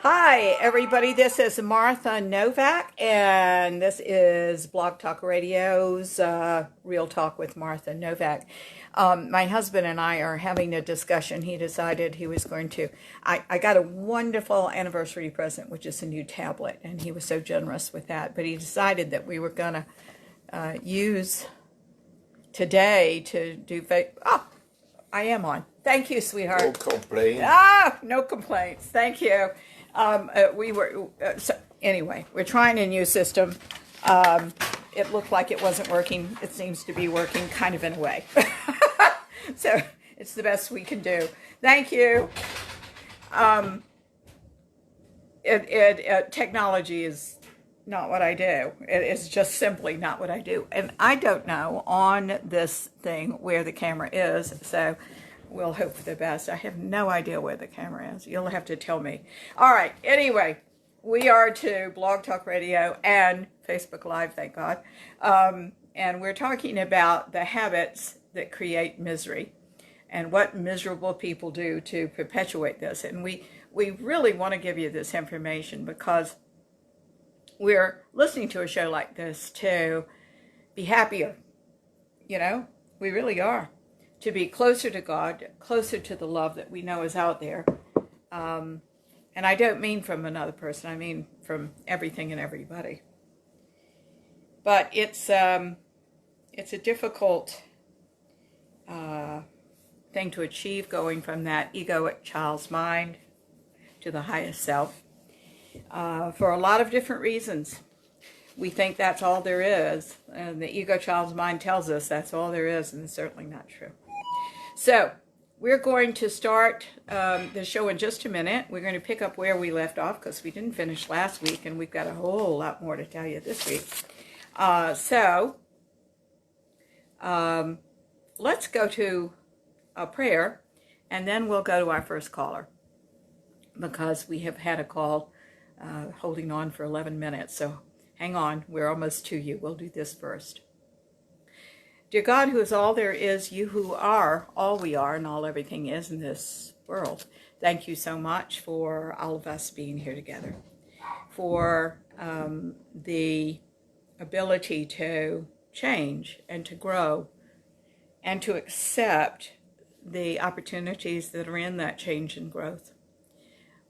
Hi, everybody. This is Martha Novak, and this is Blog Talk Radio's Real Talk with Martha Novak. My husband and I are having a discussion. He decided he was going to. I got a wonderful anniversary present, which is a new tablet, and he was so generous with that. But he decided that we were going to use today to do. Oh, I am on. Thank you, sweetheart. No complaint. No complaints. Thank you. Anyway, we're trying a new system. It looked like it wasn't working. It seems to be working kind of in a way. So it's the best we can do. Thank you. Technology is not what I do. It is just simply not what I do. And I don't know on this thing where the camera is, so we'll hope for the best. I have no idea where the camera is. You'll have to tell me. All right. Anyway, we are to Blog Talk Radio and Facebook Live, thank God. And we're talking about the habits that create misery and what miserable people do to perpetuate this. And we really want to give you this information because we're listening to a show like this to be happier. You know, we really are. To be closer to God, closer to the love that we know is out there. And I don't mean from another person, I mean from everything and everybody. But it's a difficult thing to achieve, going from that egoic child's mind to the highest self. For a lot of different reasons. We think that's all there is, and the ego child's mind tells us that's all there is, and it's certainly not true. So, we're going to start the show in just a minute. We're going to pick up where we left off because we didn't finish last week, and we've got a whole lot more to tell you this week. Let's go to a prayer, and then we'll go to our first caller because we have had a call holding on for 11 minutes. So hang on, we're almost to you. We'll do this first. Dear God, who is all there is, you who are all we are and all everything is in this world, thank you so much for all of us being here together, for the ability to change and to grow and to accept the opportunities that are in that change and growth.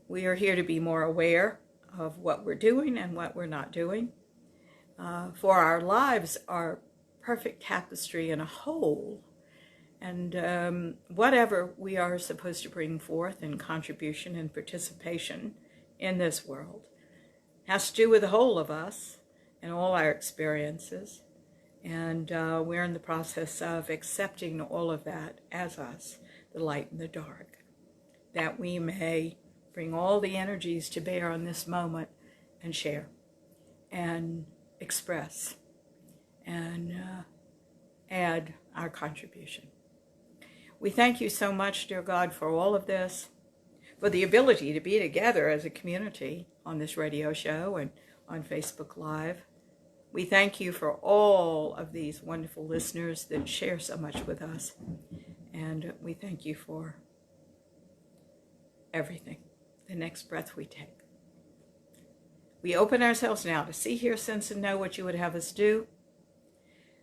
We are here to be more aware of what we're doing and what we're not doing. For our lives are perfect tapestry in a whole. And whatever we are supposed to bring forth in contribution and participation in this world has to do with the whole of us and all our experiences. And we're in the process of accepting all of that as us, the light and the dark, that we may bring all the energies to bear on this moment and share and express and add our contribution. We thank you so much, dear God, for all of this, for the ability to be together as a community on this radio show and on Facebook Live. We thank you for all of these wonderful listeners that share so much with us. And we thank you for everything, the next breath we take. We open ourselves now to see, hear, sense, and know what you would have us do.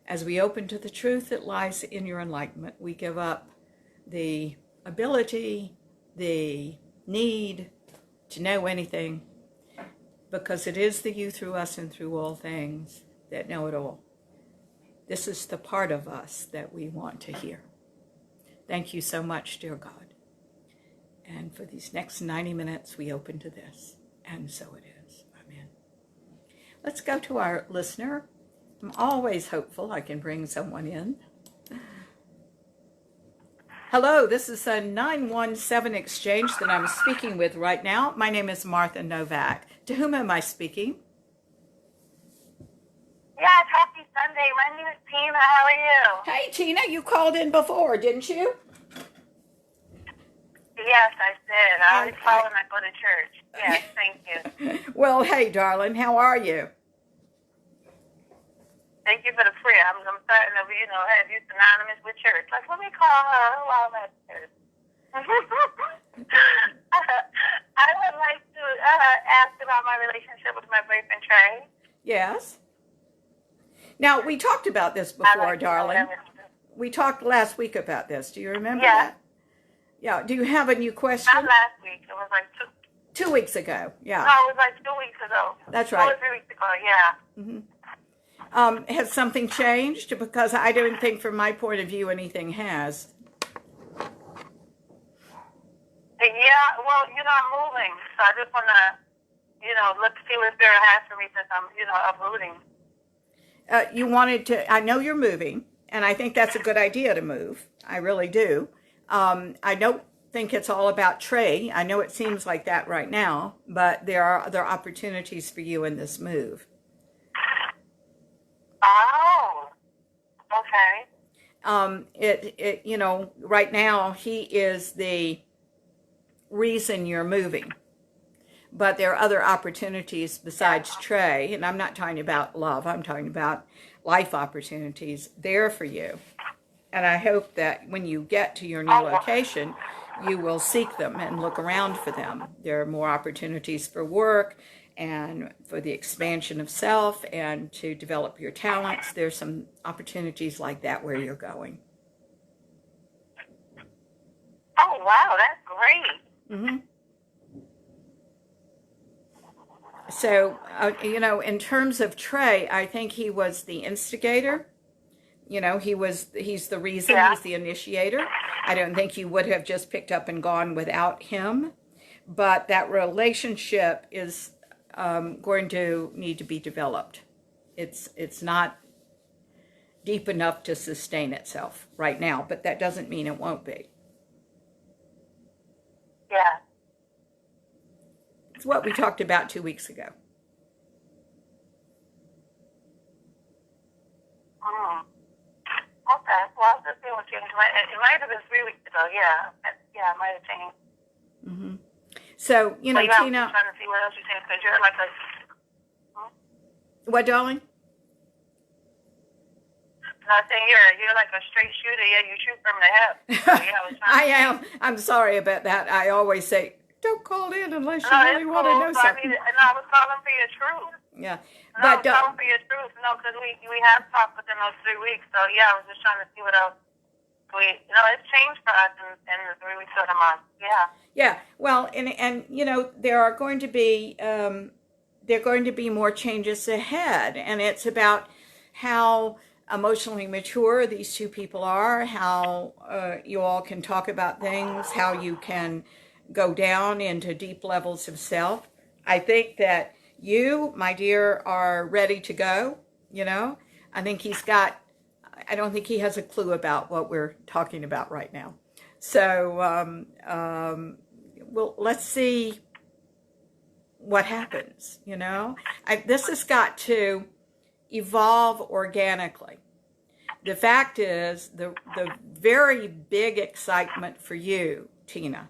As we open to the truth that lies in your enlightenment, we give up the ability, the need to know anything, because it is the you through us and through all things that know it all. This is the part of us that we want to hear. Thank you so much, dear God. And for these next 90 minutes, we open to this. And so it is. Amen. Let's go to our listener. I'm always hopeful I can bring someone in. Hello, this is a 917 exchange that I'm speaking with right now. My name is Martha Novak. To whom am I speaking? Yes, happy Sunday. My name is Tina. How are you? Hey, Tina, you called in before, didn't you? Yes, I did. I always call when I go to church. Yes, thank you. Well, hey, darling, how are you? Thank you for the prayer. I'm starting to, have you synonymous with church. Like, let me call her while I'm at church. I would like to about my relationship with my boyfriend Trey? Yes. Now, we talked about this I'd before, like to know darling. whatever. We talked last week about this. Do you remember Yeah. that? Yeah. Do you have a new Not question? last week. It was like 2 weeks ago. no, Yeah. it was like 2 weeks ago. That's 2 right. or 3 weeks ago, yeah. Has something changed? Because I don't think, from my point of view, anything has. Yeah, well, I'm moving. So I just want to, look, see what Spirit has for me since I'm, uprooting. You wanted to, I know you're moving, and I think that's a good idea to move. I really do. I don't think it's all about Trey. I know it seems like that right now, but there are other opportunities for you in this move. Oh, okay. Right now he is the reason you're moving. But there are other opportunities besides Trey, and I'm not talking about love, I'm talking about life opportunities there for you. And I hope that when you get to your new location, you will seek them and look around for them. There are more opportunities for work and for the expansion of self and to develop your talents. There's some opportunities like that where you're going. Oh, wow, that's great. Mm-hmm. So, in terms of Trey, I think he was the instigator. He's the reason, Yeah. he's the initiator. I don't think you would have just picked up and gone without him. But that relationship is going to need to be developed. It's not deep enough to sustain itself right now, but that doesn't mean it won't be. Yeah. It's what we talked about 2 weeks ago. Okay. Well, I'll just see what changed. It might have been 3 weeks ago. Yeah. Yeah, it might have changed. Mm-hmm. So, Tina. I'm trying to see what else you changed because you're like a. What, darling? No, I'm saying you're like a straight shooter. Yeah, you shoot from the hip. So, yeah, I am. I'm sorry about that. I always say, don't call in unless you really want to know something. I was calling for your truth. Yeah. I was calling for your truth. No, because we have talked within those 3 weeks. So, yeah, I was just trying to see what else. It's changed for us in the 3 weeks of the month. Yeah. Yeah. Well, and there are going to be more changes ahead, and it's about how emotionally mature these two people are, how you all can talk about things, how you can go down into deep levels of self. I think that you, my dear, are ready to go. I think I don't think he has a clue about what we're talking about right now. So, let's see what happens, This has got to evolve organically. The fact is, the very big excitement for you, Tina,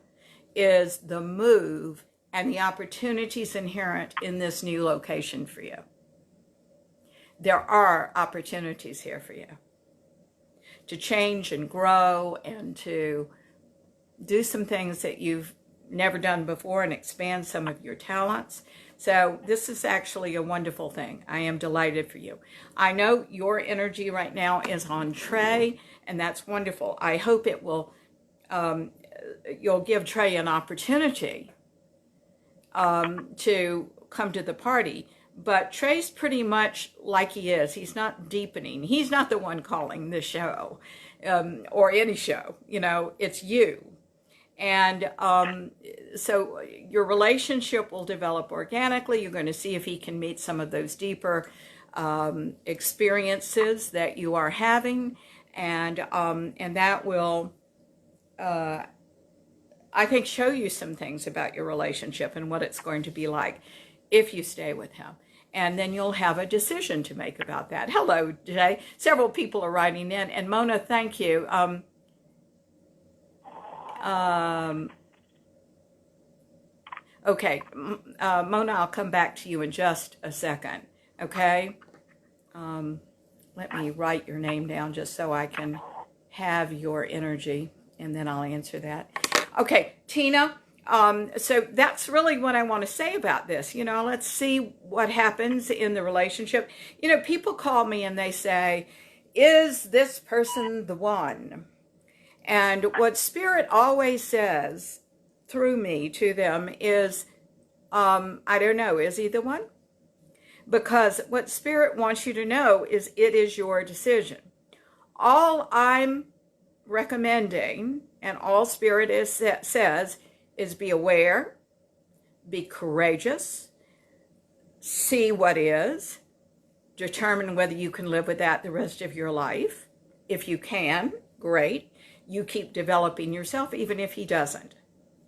is the move and the opportunities inherent in this new location for you. There are opportunities here for you to change and grow and to do some things that you've never done before and expand some of your talents. So this is actually a wonderful thing. I am delighted for you. I know your energy right now is on Trey, and that's wonderful. I hope it will, you'll give Trey an opportunity to come to the party. But Trey's pretty much like he is. He's not deepening. He's not the one calling the show or any show. It's you. And so your relationship will develop organically. You're going to see if he can meet some of those deeper experiences that you are having. And that will, I think, show you some things about your relationship and what it's going to be like if you stay with him. And then you'll have a decision to make about that. Hello, Jay. Several people are writing in. And Mona, thank you. Okay, Mona, I'll come back to you in just a second. Okay? Let me write your name down just so I can have your energy, and then I'll answer that. Okay, Tina, So that's really what I want to say about this. Let's see what happens in the relationship. People call me and they say, is this person the one? And what Spirit always says through me to them is, I don't know, is he the one? Because what Spirit wants you to know is it is your decision. All I'm recommending, and all Spirit says, is be aware, be courageous, see what is, determine whether you can live with that the rest of your life. If you can, great. You keep developing yourself, even if he doesn't.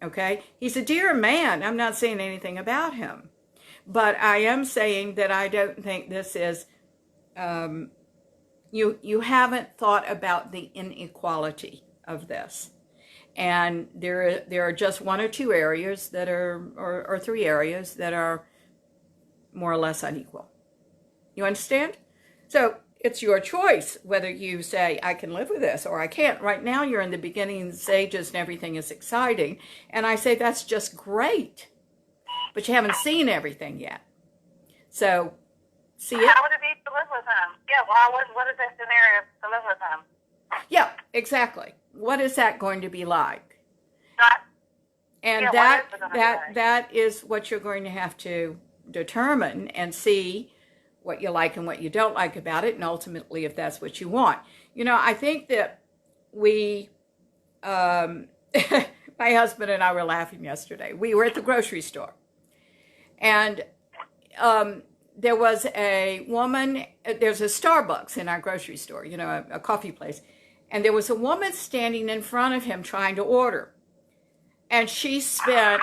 Okay? He's a dear man. I'm not saying anything about him. But I am saying that I don't think this is, you haven't thought about the inequality of this. And there are just one or two areas that are, or three areas that are more or less unequal. You understand? So it's your choice whether you say, I can live with this or I can't. Right now you're in the beginning stages and everything is exciting. And I say, that's just great. But you haven't seen everything yet. So, see it? How would it be to live with him? Yeah, well, what is that scenario to live with him? Yeah, exactly. What is that going to be like? And yeah, that is what you're going to have to determine and see what you like and what you don't like about it, and ultimately if that's what you want. I think that we, my husband and I were laughing yesterday. We were at the grocery store, and there was a woman, there's a Starbucks in our grocery store, a coffee place. And there was a woman standing in front of him trying to order. And she spent,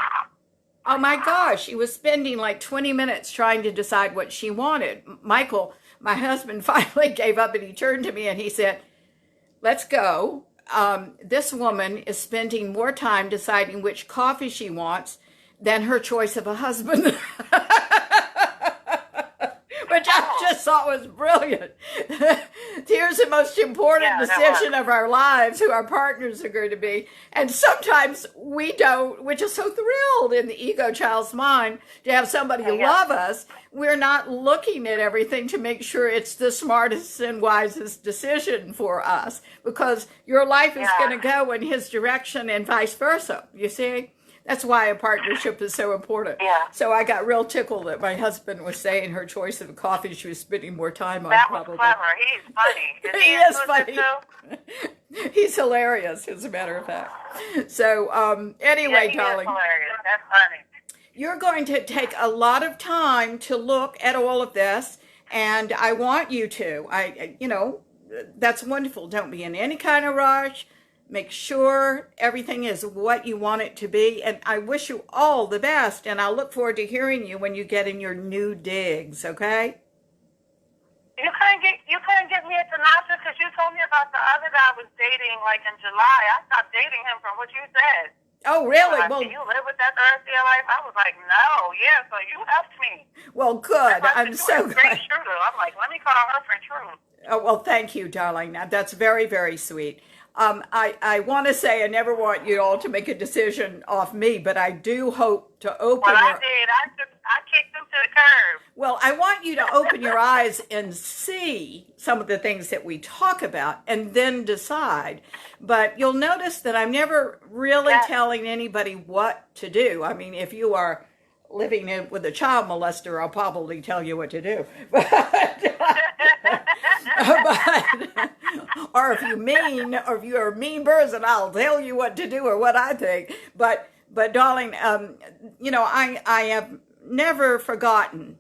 oh my gosh, she was spending like 20 minutes trying to decide what she wanted. Michael, my husband, finally gave up and he turned to me and he said, let's go. This woman is spending more time deciding which coffee she wants than her choice of a husband. Which I just thought was brilliant. Here's the most important decision of our lives, who our partners are going to be. And sometimes we don't, we're just so thrilled in the ego child's mind to have somebody love us. We're not looking at everything to make sure it's the smartest and wisest decision for us, because your life is going to go in his direction and vice versa. You see? That's why a partnership is so important. Yeah. So I got real tickled that my husband was saying her choice of coffee she was spending more time on. That was clever. He's funny. He is funny. He's hilarious, as a matter of fact. So anyway, he darling. Is hilarious. That's funny. You're going to take a lot of time to look at all of this, and I want you to. That's wonderful. Don't be in any kind of rush. Make sure everything is what you want it to be. And I wish you all the best. And I'll look forward to hearing you when you get in your new digs, okay? You couldn't get me a synopsis because you told me about the other guy I was dating like in July. I stopped dating him from what you said. Oh, really? Well, do you live with that the rest of your life? I was like, no. Yeah, so you helped me. Well, good. I'm so glad. I'm like, let me call her for truth. Oh, well, thank you, darling. Now, that's very, very sweet. I want to say I never want you all to make a decision off me, but I do hope to open Well, I did. I kicked him to the curb. Well, I want you to open your eyes and see some of the things that we talk about and then decide. But you'll notice that I'm never really telling anybody what to do. I mean, if you are living with a child molester, I'll probably tell you what to do. Or if you're a mean person, I'll tell you what to do or what I think. But darling, I have never forgotten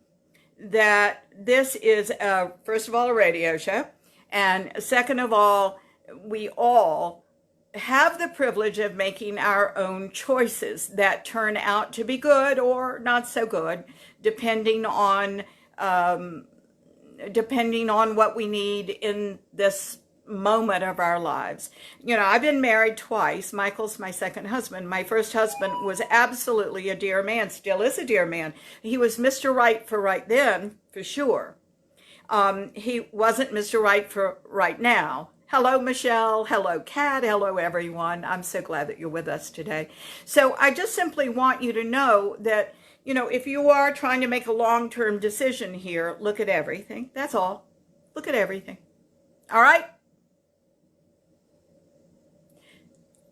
that this is, first of all, a radio show. And second of all, we all have the privilege of making our own choices that turn out to be good or not so good, depending on what we need in this moment of our lives. I've been married twice. Michael's my second husband. My first husband was absolutely a dear man, still is a dear man. He was Mr. Right for right then, for sure. He wasn't Mr. Right for right now. Hello, Michelle. Hello, Kat. Hello, everyone. I'm so glad that you're with us today. So I just simply want you to know that, if you are trying to make a long-term decision here, look at everything. That's all. Look at everything. All right?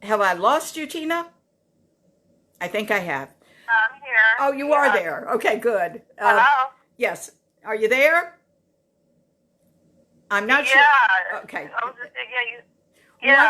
Have I lost you, Tina? I think I have. I'm here. Oh, you are there. Okay, good. Hello? Yes. Are you there? I'm not sure. Yeah. Okay. I was just saying, I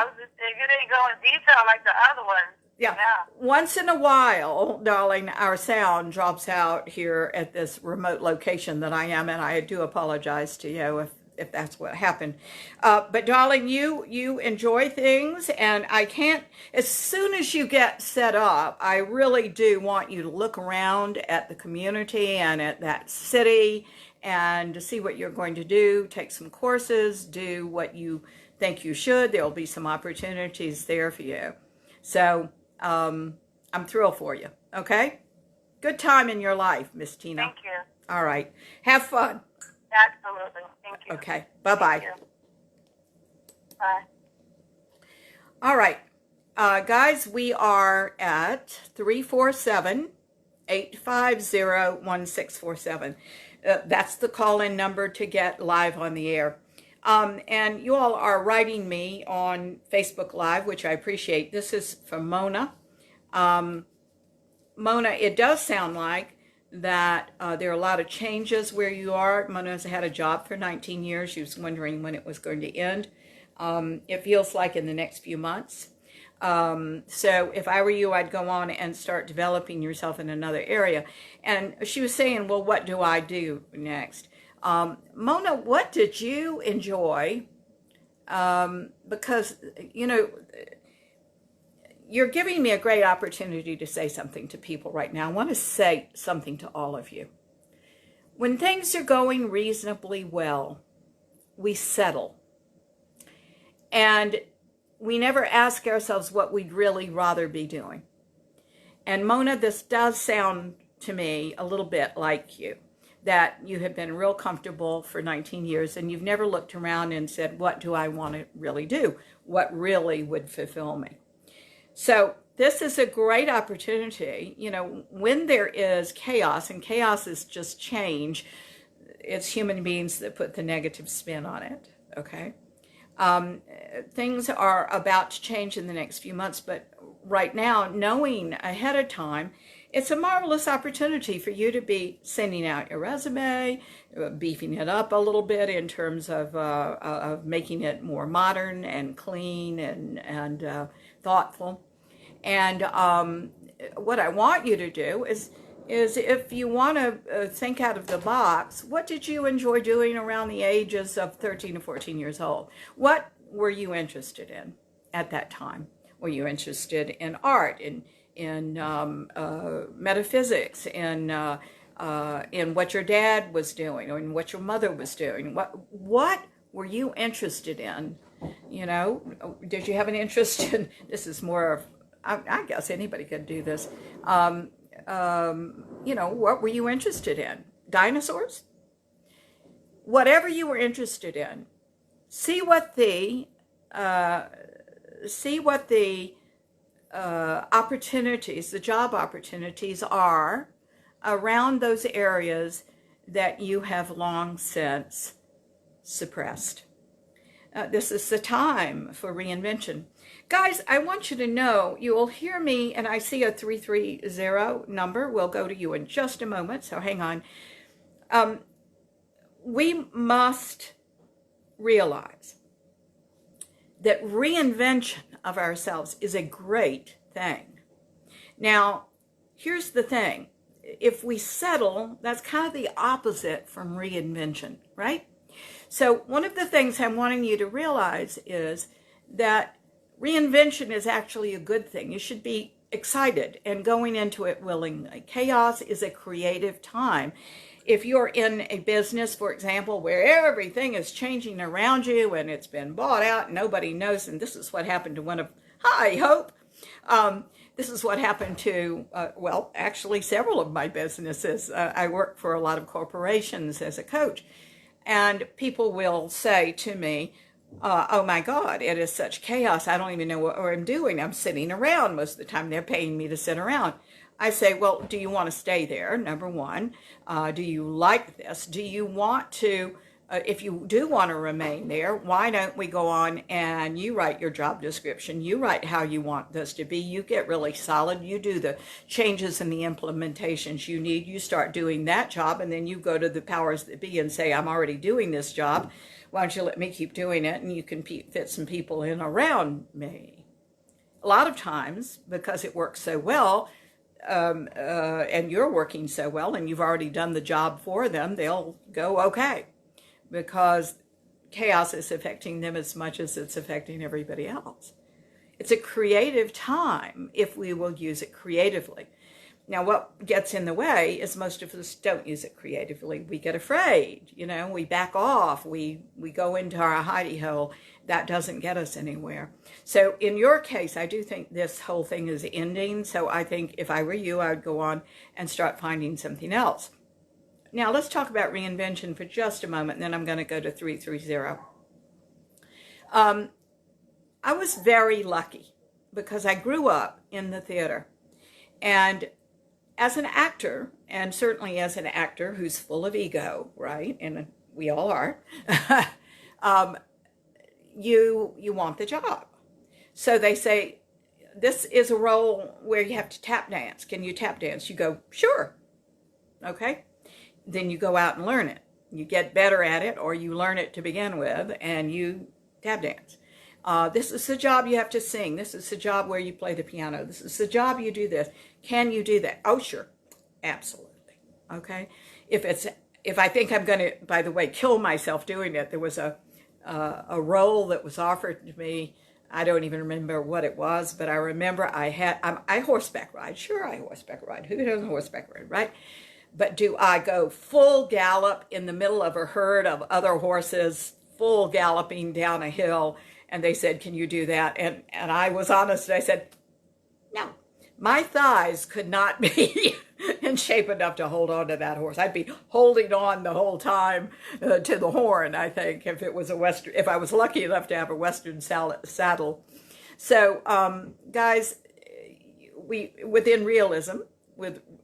was just saying, you didn't go in detail like the other ones. Yeah. Yeah. Once in a while, darling, our sound drops out here at this remote location that I am, and I do apologize to you if that's what happened. But darling, you enjoy things, and I can't, as soon as you get set up, I really do want you to look around at the community and at that city and to see what you're going to do, take some courses, do what you think you should. There'll be some opportunities there for you. So, I'm thrilled for you. Okay? Good time in your life, Miss Tina. Thank you. All right. Have fun. Absolutely. Thank you. Okay. Bye-bye. Thank you. Bye. All right. Guys, we are at 347-850-1647. That's the call-in number to get live on the air. And you all are writing me on Facebook Live, which I appreciate. This is from Mona. Mona, it does sound like that there are a lot of changes where you are. Mona's had a job for 19 years. She was wondering when it was going to end. It feels like in the next few months. So if I were you, I'd go on and start developing yourself in another area. And she was saying, well, what do I do next? Mona, what did you enjoy? Because, you're giving me a great opportunity to say something to people right now. I want to say something to all of you. When things are going reasonably well, we settle. And we never ask ourselves what we'd really rather be doing. And Mona, this does sound to me a little bit like you, that you have been real comfortable for 19 years and you've never looked around and said, what do I want to really do? What really would fulfill me? So this is a great opportunity. When there is chaos, and chaos is just change, it's human beings that put the negative spin on it, okay? Things are about to change in the next few months, but right now, knowing ahead of time, it's a marvelous opportunity for you to be sending out your resume, beefing it up a little bit in terms of making it more modern and clean and thoughtful. And what I want you to do is if you want to think out of the box, what did you enjoy doing around the ages of 13 to 14 years old? What were you interested in at that time? Were you interested in art, in metaphysics, in what your dad was doing, or in what your mother was doing? What were you interested in? Did you have an interest in, this is more of, I guess anybody could do this. What were you interested in? Dinosaurs? Whatever you were interested in, see what the opportunities, the job opportunities are around those areas that you have long since suppressed. This is the time for reinvention. Guys, I want you to know, you will hear me, and I see a 330 number. We'll go to you in just a moment, so hang on. We must realize that reinvention of ourselves is a great thing. Now, here's the thing. If we settle, that's kind of the opposite from reinvention, right? So one of the things I'm wanting you to realize is that reinvention is actually a good thing. You should be excited and going into it willingly. Chaos is a creative time. If you're in a business, for example, where everything is changing around you and it's been bought out and nobody knows, and this is what happened to one of, hi, Hope. This is what happened to, actually several of my businesses. I work for a lot of corporations as a coach. And people will say to me, oh my God, it is such chaos. I don't even know what I'm doing. I'm sitting around most of the time. They're paying me to sit around. I say, well, do you want to stay there? Number one, do you like this? Do you want to, if you do want to remain there, why don't we go on and you write your job description? You write how you want this to be. You get really solid. You do the changes and the implementations you need. You start doing that job, and then you go to the powers that be and say, I'm already doing this job. Why don't you let me keep doing it, and you can fit some people in around me? A lot of times, because it works so well, and you're working so well, and you've already done the job for them, they'll go okay, because chaos is affecting them as much as it's affecting everybody else. It's a creative time if we will use it creatively. Now, what gets in the way is most of us don't use it creatively. We get afraid, we back off, we go into our hidey hole. That doesn't get us anywhere. So in your case, I do think this whole thing is ending. So I think if I were you, I would go on and start finding something else. Now, let's talk about reinvention for just a moment, and then I'm going to go to 330. I was very lucky because I grew up in the theater. And as an actor, and certainly as an actor who's full of ego, right? And we all are. You want the job. So they say, this is a role where you have to tap dance. Can you tap dance? You go, sure. Okay. Then you go out and learn it. You get better at it, or you learn it to begin with, and you tap dance. This is the job you have to sing. This is the job where you play the piano. This is the job you do this. Can you do that? Oh, sure. Absolutely. Okay. If I think I'm going to, by the way, kill myself doing it, there was a role that was offered to me. I don't even remember what it was, but I remember I horseback ride. Sure, I horseback ride. Who doesn't horseback ride, right? But do I go full gallop in the middle of a herd of other horses, full galloping down a hill? And they said, can you do that? And I was honest. I said, no. My thighs could not be in shape enough to hold on to that horse. I'd be holding on the whole time to the horn, I think, if I was lucky enough to have a Western saddle. So, guys, within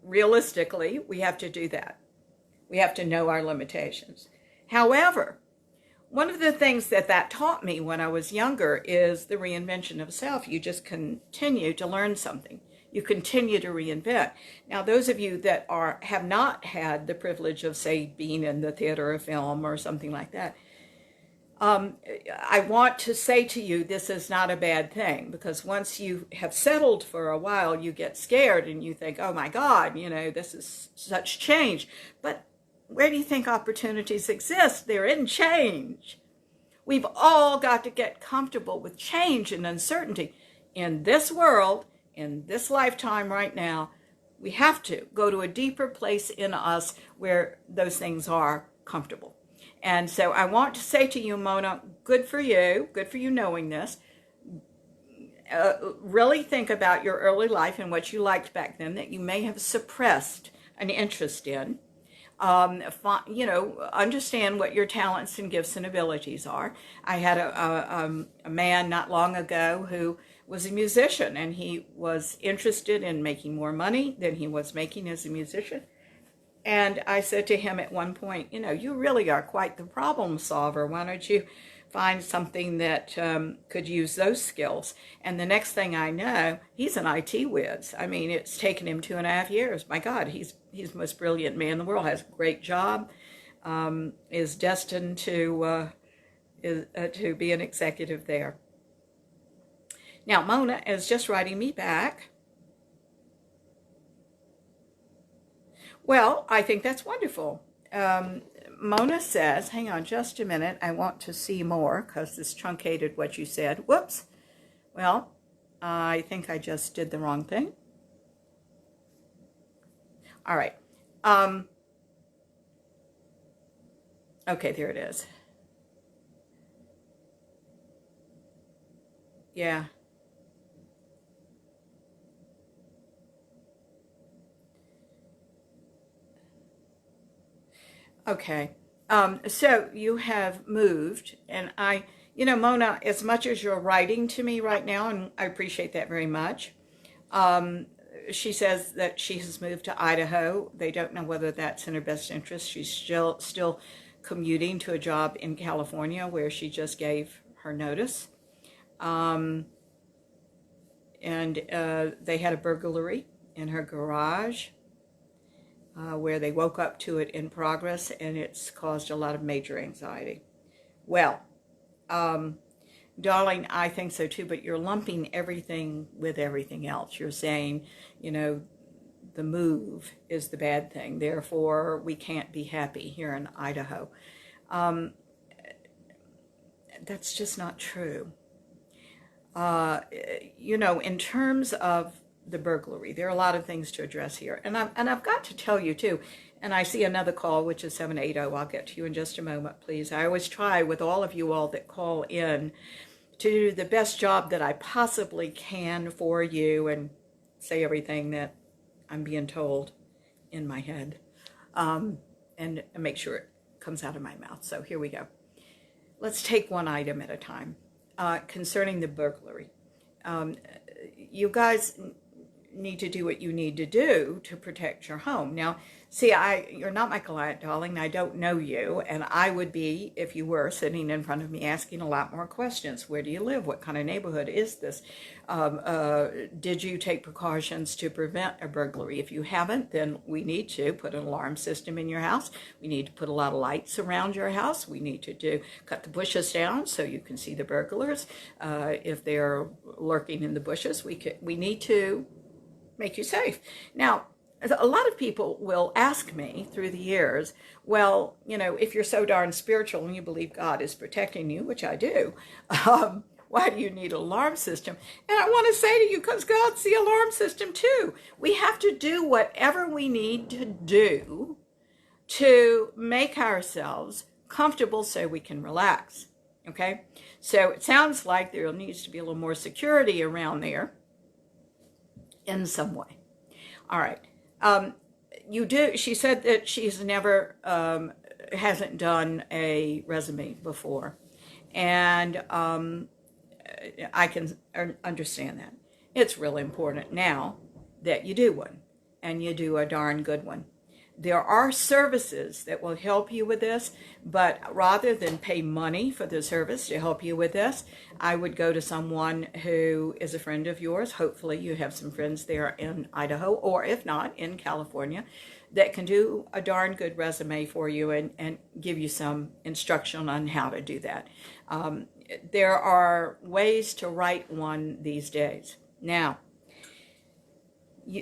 realistically, we have to do that. We have to know our limitations. However, one of the things that taught me when I was younger is the reinvention of self. You just continue to learn something. You continue to reinvent. Now, those of you that have not had the privilege of, say, being in the theater or film or something like that, I want to say to you, this is not a bad thing, because once you have settled for a while, you get scared and you think, oh my God, this is such change. But where do you think opportunities exist? They're in change. We've all got to get comfortable with change and uncertainty. In this world, in this lifetime right now, we have to go to a deeper place in us where those things are comfortable. And so I want to say to you, Mona, good for you knowing this. Really think about your early life and what you liked back then that you may have suppressed an interest in. Understand what your talents and gifts and abilities are. I had a man not long ago who was a musician, and he was interested in making more money than he was making as a musician. And I said to him at one point, you really are quite the problem solver. Why don't you find something that could use those skills? And the next thing I know, he's an IT whiz. I mean, it's taken him 2.5 years. My God, he's the most brilliant man in the world, has a great job, is destined to be an executive there. Now, Mona is just writing me back. Well, I think that's wonderful. Mona says, hang on just a minute, I want to see more because this truncated what you said. Whoops. Well, I think I just did the wrong thing. All right. Okay, there it is. Yeah. Okay. So you have moved, and Mona, as much as you're writing to me right now, and I appreciate that very much, she says that she has moved to Idaho. They don't know whether that's in her best interest. She's still commuting to a job in California where she just gave her notice. And they had a burglary in her garage where they woke up to it in progress, and it's caused a lot of major anxiety. Well, darling, I think so too, but you're lumping everything with everything else. You're saying, the move is the bad thing, therefore we can't be happy here in Idaho. That's just not true. In terms of the burglary, there are a lot of things to address here. And I've got to tell you too, and I see another call, which is 780. I'll get to you in just a moment, please. I always try with all of you all that call in to do the best job that I possibly can for you and say everything that I'm being told in my head, and make sure it comes out of my mouth. So here we go. Let's take one item at a time. Concerning the burglary, you guys need to do what you need to do to protect your home. Now, see, you're not my client, darling. I don't know you, and I would be, if you were sitting in front of me, asking a lot more questions. Where do you live? What kind of neighborhood is this? Did you take precautions to prevent a burglary? If you haven't, then we need to put an alarm system in your house. We need to put a lot of lights around your house. We need to cut the bushes down so you can see the burglars. If they're lurking in the bushes, we need to make you safe. Now, a lot of people will ask me through the years, well, if you're so darn spiritual and you believe God is protecting you, which I do, why do you need an alarm system? And I want to say to you, because God's the alarm system too. We have to do whatever we need to do to make ourselves comfortable so we can relax. Okay? So it sounds like there needs to be a little more security around there in some way. All right. She said that she's never, hasn't done a resume before. And I can understand that. It's really important now that you do one, and you do a darn good one. There are services that will help you with this, but rather than pay money for the service to help you with this, I would go to someone who is a friend of yours. Hopefully you have some friends there in Idaho, or if not, in California, that can do a darn good resume for you and give you some instruction on how to do that. There are ways to write one these days. Now,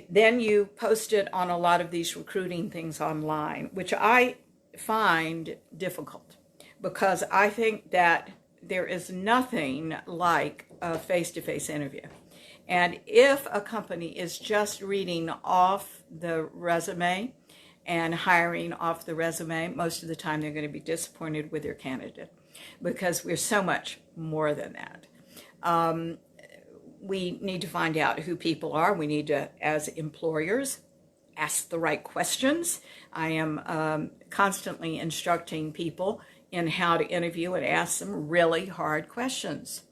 then you post it on a lot of these recruiting things online, which I find difficult because I think that there is nothing like a face-to-face interview. And if a company is just reading off the resume and hiring off the resume, most of the time they're going to be disappointed with their candidate because we're so much more than that. We need to find out who people are. We need to, as employers, ask the right questions. I am constantly instructing people in how to interview and ask them really hard questions.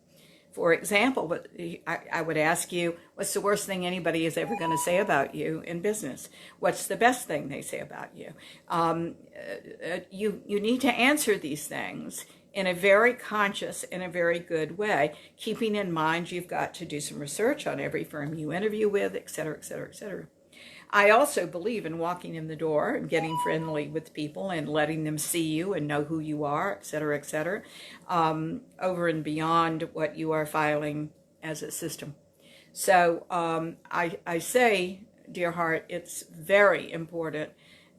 For example, I would ask you, what's the worst thing anybody is ever going to say about you in business? What's the best thing they say about you? You need to answer these things in a very conscious and a very good way, keeping in mind you've got to do some research on every firm you interview with, et cetera, et cetera, et cetera. I also believe in walking in the door and getting friendly with people and letting them see you and know who you are, et cetera, over and beyond what you are filing as a system. So I say, dear heart, it's very important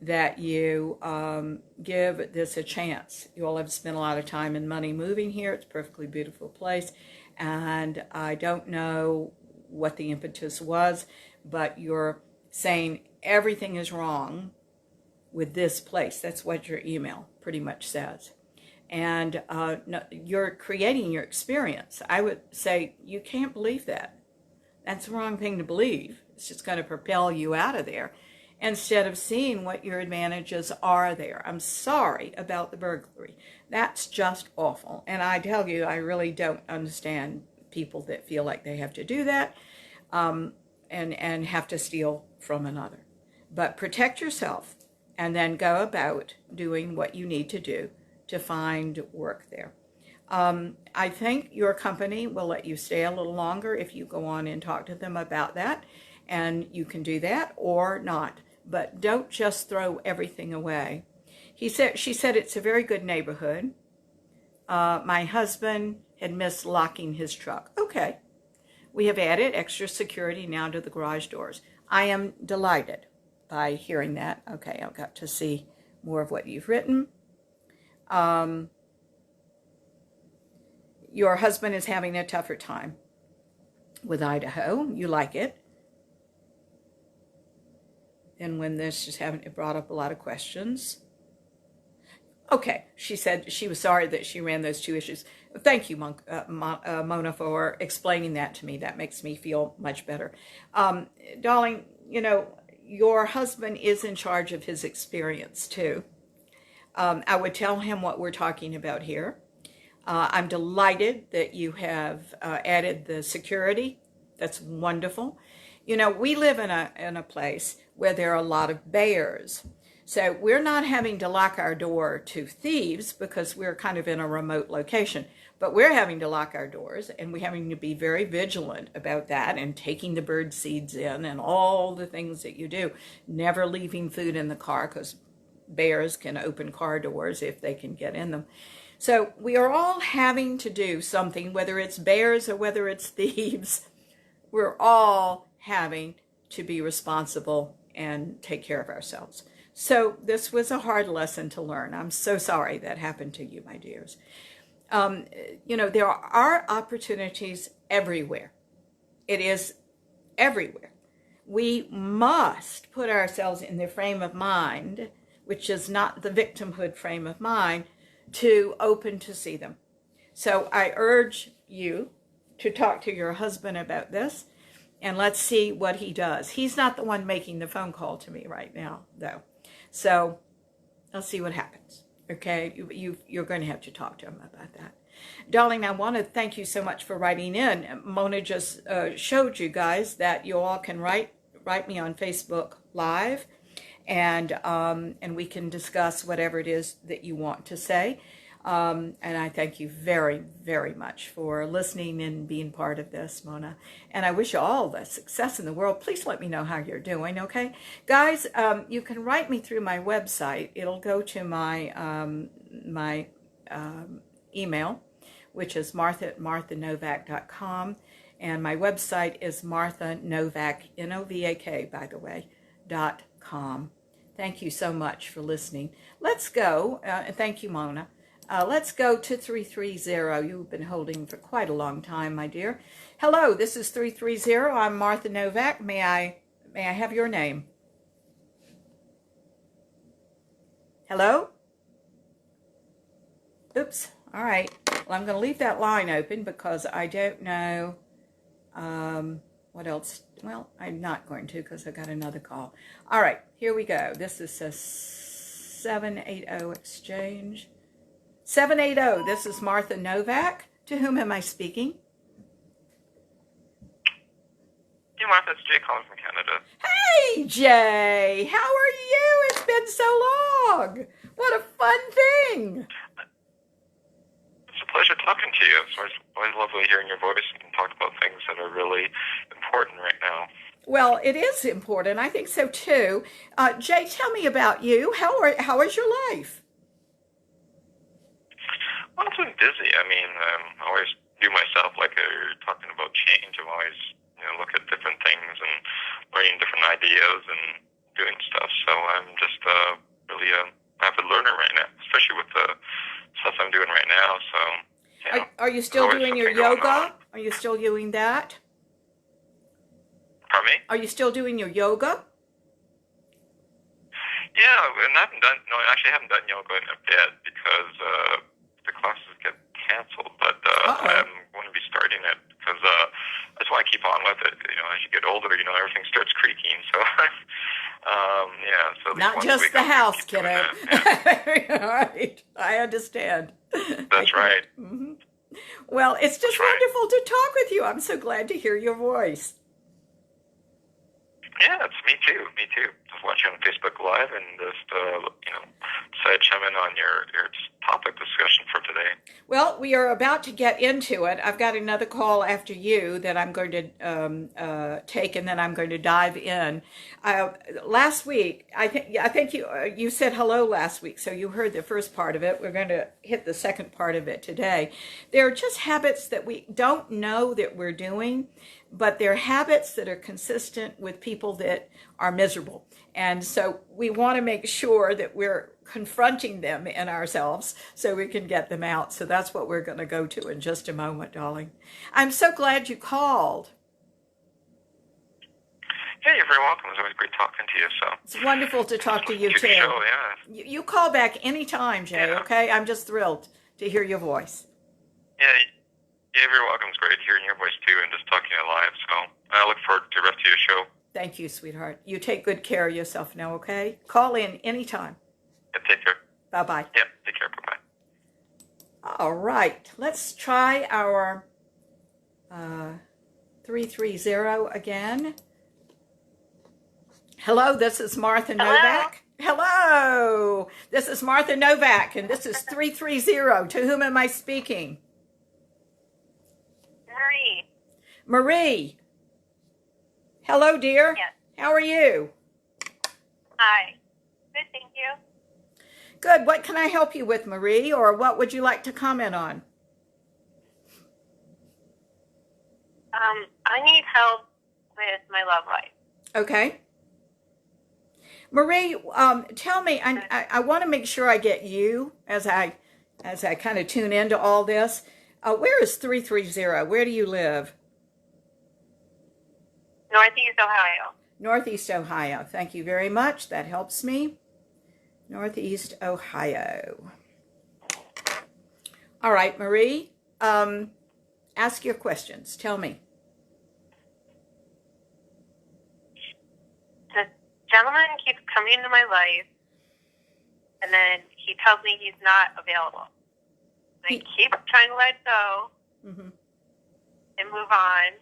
that you give this a chance. You all have spent a lot of time and money moving here. It's a perfectly beautiful place. And I don't know what the impetus was, but you're saying everything is wrong with this place. That's what your email pretty much says. And no, you're creating your experience. I would say you can't believe that. That's the wrong thing to believe. It's just going to propel you out of there. instead of seeing what your advantages are there. I'm sorry about the burglary. That's just awful. And I tell you, I really don't understand people that feel like they have to do that and have to steal from another. But protect yourself and then go about doing what you need to do to find work there. I think your company will let you stay a little longer if you go on and talk to them about that, and you can do that or not. But don't just throw everything away. She said it's a very good neighborhood. My husband had missed locking his truck. Okay. We have added extra security now to the garage doors. I am delighted by hearing that. Okay, I've got to see more of what you've written. Your husband is having a tougher time with Idaho. You like it. And when this is having, it brought up a lot of questions. Okay, she said she was sorry that she ran those two issues. Thank you, Mona, for explaining that to me. That makes me feel much better. Darling, you know, your husband is in charge of his experience too. I would tell him what we're talking about here. I'm delighted that you have added the security. That's wonderful. You know, we live in a place where there are a lot of bears. So we're not having to lock our door to thieves because we're kind of in a remote location. But we're having to lock our doors, and we're having to be very vigilant about that and taking the bird seeds in and all the things that you do. Never leaving food in the car because bears can open car doors if they can get in them. So we are all having to do something, whether it's bears or whether it's thieves. We're all having to be responsible and take care of ourselves. So this was a hard lesson to learn. I'm so sorry that happened to you, my dears. You know, there are opportunities everywhere. It is everywhere. We must put ourselves in the frame of mind, which is not the victimhood frame of mind, to open to see them. So I urge you to talk to your husband about this, and let's see what he does. He's not the one making the phone call to me right now, though. So I'll see what happens. Okay, you're going to have to talk to him about that. Darling, I want to thank you so much for writing in. Mona just showed you guys that you all can write me on Facebook Live, and we can discuss whatever it is that you want to say. And I thank you very, very much for listening and being part of this, Mona. And I wish you all the success in the world. Please let me know how you're doing, okay? Guys, you can write me through my website. It'll go to my email, which is martha@marthanovak.com. And my website is marthanovak, Novak, by the way, .com. Thank you so much for listening. Let's go. Thank you, Mona. Let's go to 330. You've been holding for quite a long time, my dear. Hello, this is 330. I'm Martha Novak. May I have your name? Hello? Oops. All right. Well, I'm going to leave that line open because I don't know what else. Well, I'm not going to because I got another call. All right. Here we go. This is a 780 exchange. 780, this is Martha Novak. To whom am I speaking? Hey Martha, it's Jay calling from Canada. Hey Jay, how are you? It's been so long. What a fun thing. It's a pleasure talking to you. It's always lovely hearing your voice and talk about things that are really important right now. Well, it is important. I think so too. Jay, tell me about you. How is your life? Well, it's been busy. I mean, I always do myself, like you're talking about change. I'm always, look at different things and learning different ideas and doing stuff. So I'm just really a avid learner right now, especially with the stuff I'm doing right now. So, are you still doing your yoga? Are you still doing that? Pardon me? Are you still doing your yoga? Yeah, and I actually haven't done yoga in a bit because the classes get canceled, but I'm going to be starting it because that's why I keep on with it. As you get older, everything starts creaking. So Yeah, so at least Not once a just week the I'm gonna house, keep doing kiddo. that. Yeah, All right, I understand. that's right. Mhm. Well, it's That's just right. wonderful to talk with you. I'm so glad to hear your voice. Yeah, it's me too. Me too. Just watching on Facebook Live and just decided to chime in on your topic discussion for today. Well, we are about to get into it. I've got another call after you that I'm going to take, and then I'm going to dive in. Last week, I think you said hello last week, so you heard the first part of it. We're going to hit the second part of it today. There are just habits that we don't know that we're doing, but they're habits that are consistent with people that are miserable. And so we want to make sure that we're confronting them in ourselves so we can get them out. So that's what we're going to go to in just a moment, darling. I'm so glad you called. Yeah, you're very welcome. It's always great talking to you. So It's wonderful to talk to you do the too. show, yeah. You call back anytime, Jay, Yeah. okay? I'm just thrilled to hear your voice. Yeah, you're very welcome. It's great hearing your voice too and just talking to you live. So I look forward to the rest of your show. Thank you, sweetheart. You take good care of yourself now, okay? Call in anytime. Yeah, take care. Bye-bye. Yeah, take care. Bye-bye. All right, let's try our 330 again. Hello, this is Martha Hello. Novak. Hello, this is Martha Novak, and this is 330. To whom am I speaking? Marie. Marie. Hello, dear. Yes. How are you? Hi. Good, thank you. Good. What can I help you with, Marie, or what would you like to comment on? I need help with my love life. Okay. Marie, tell me, I want to make sure I get you as I kind of tune into all this. Where is 330? Where do you live? Northeast Ohio. Northeast Ohio. Thank you very much. That helps me. Northeast Ohio. All right, Marie, ask your questions. Tell me. The gentleman keeps coming into my life, and then he tells me he's not available. I keep trying to let go Mm-hmm. and move on,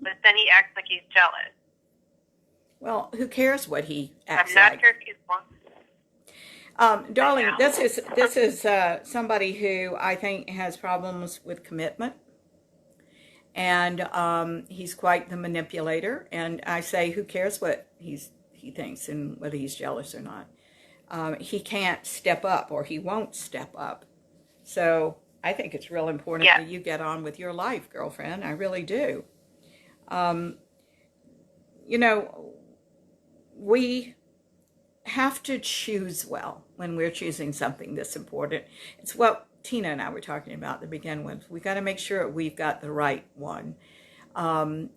but then he acts like he's jealous. Well, who cares what he acts I'm not like? sure if he's one. Darling, I know. this is somebody who I think has problems with commitment, and he's quite the manipulator. And I say, who cares what he thinks and whether he's jealous or not? He can't step up, or he won't step up. So I think it's real important Yeah. that you get on with your life, girlfriend. I really do. We have to choose well when we're choosing something that's important. It's what Tina and I were talking about to begin with. We got to make sure we've got the right one. And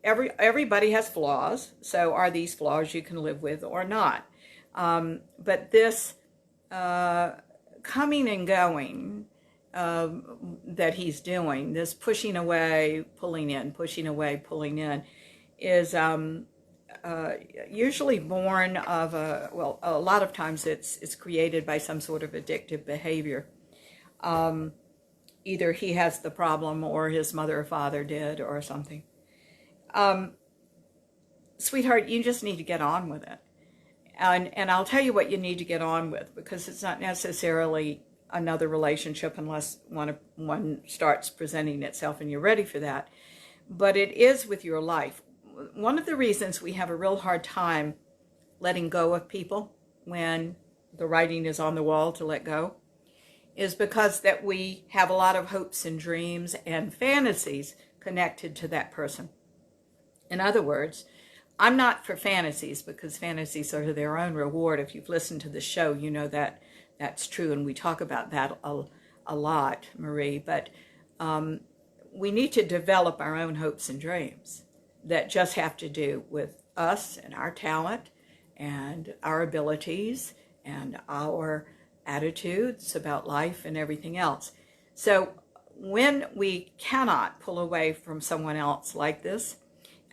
everybody has flaws. So are these flaws you can live with or not? But this coming and going that he's doing, this pushing away, pulling in, pushing away, pulling in, is usually born of a lot of times it's created by some sort of addictive behavior. Either he has the problem or his mother or father did or something. Sweetheart, you just need to get on with it. And I'll tell you what you need to get on with, because it's not necessarily another relationship unless one starts presenting itself and you're ready for that. But it is with your life. One of the reasons we have a real hard time letting go of people when the writing is on the wall to let go is because that we have a lot of hopes and dreams and fantasies connected to that person. In other words, I'm not for fantasies, because fantasies are their own reward. If you've listened to the show, you know that that's true, and we talk about that a lot, Marie. But we need to develop our own hopes and dreams that just have to do with us and our talent and our abilities and our attitudes about life and everything else. So when we cannot pull away from someone else like this,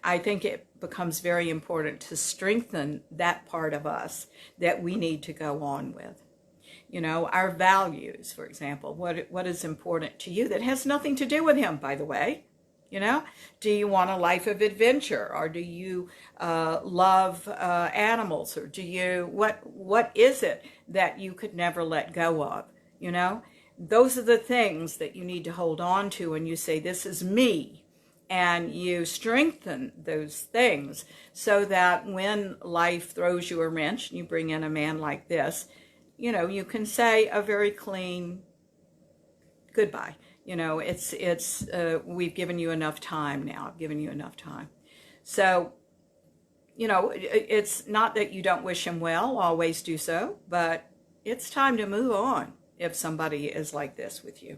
I think it becomes very important to strengthen that part of us that we need to go on with. You know, our values, for example, what is important to you that has nothing to do with him, by the way. You know, do you want a life of adventure, or do you love animals, or do you, what is it that you could never let go of? You know, those are the things that you need to hold on to, and you say, this is me, and you strengthen those things so that when life throws you a wrench and you bring in a man like this, you know, you can say a very clean goodbye. You know, we've given you enough time now. I've given you enough time. So, you know, it's not that you don't wish him well, always do so, but it's time to move on if somebody is like this with you.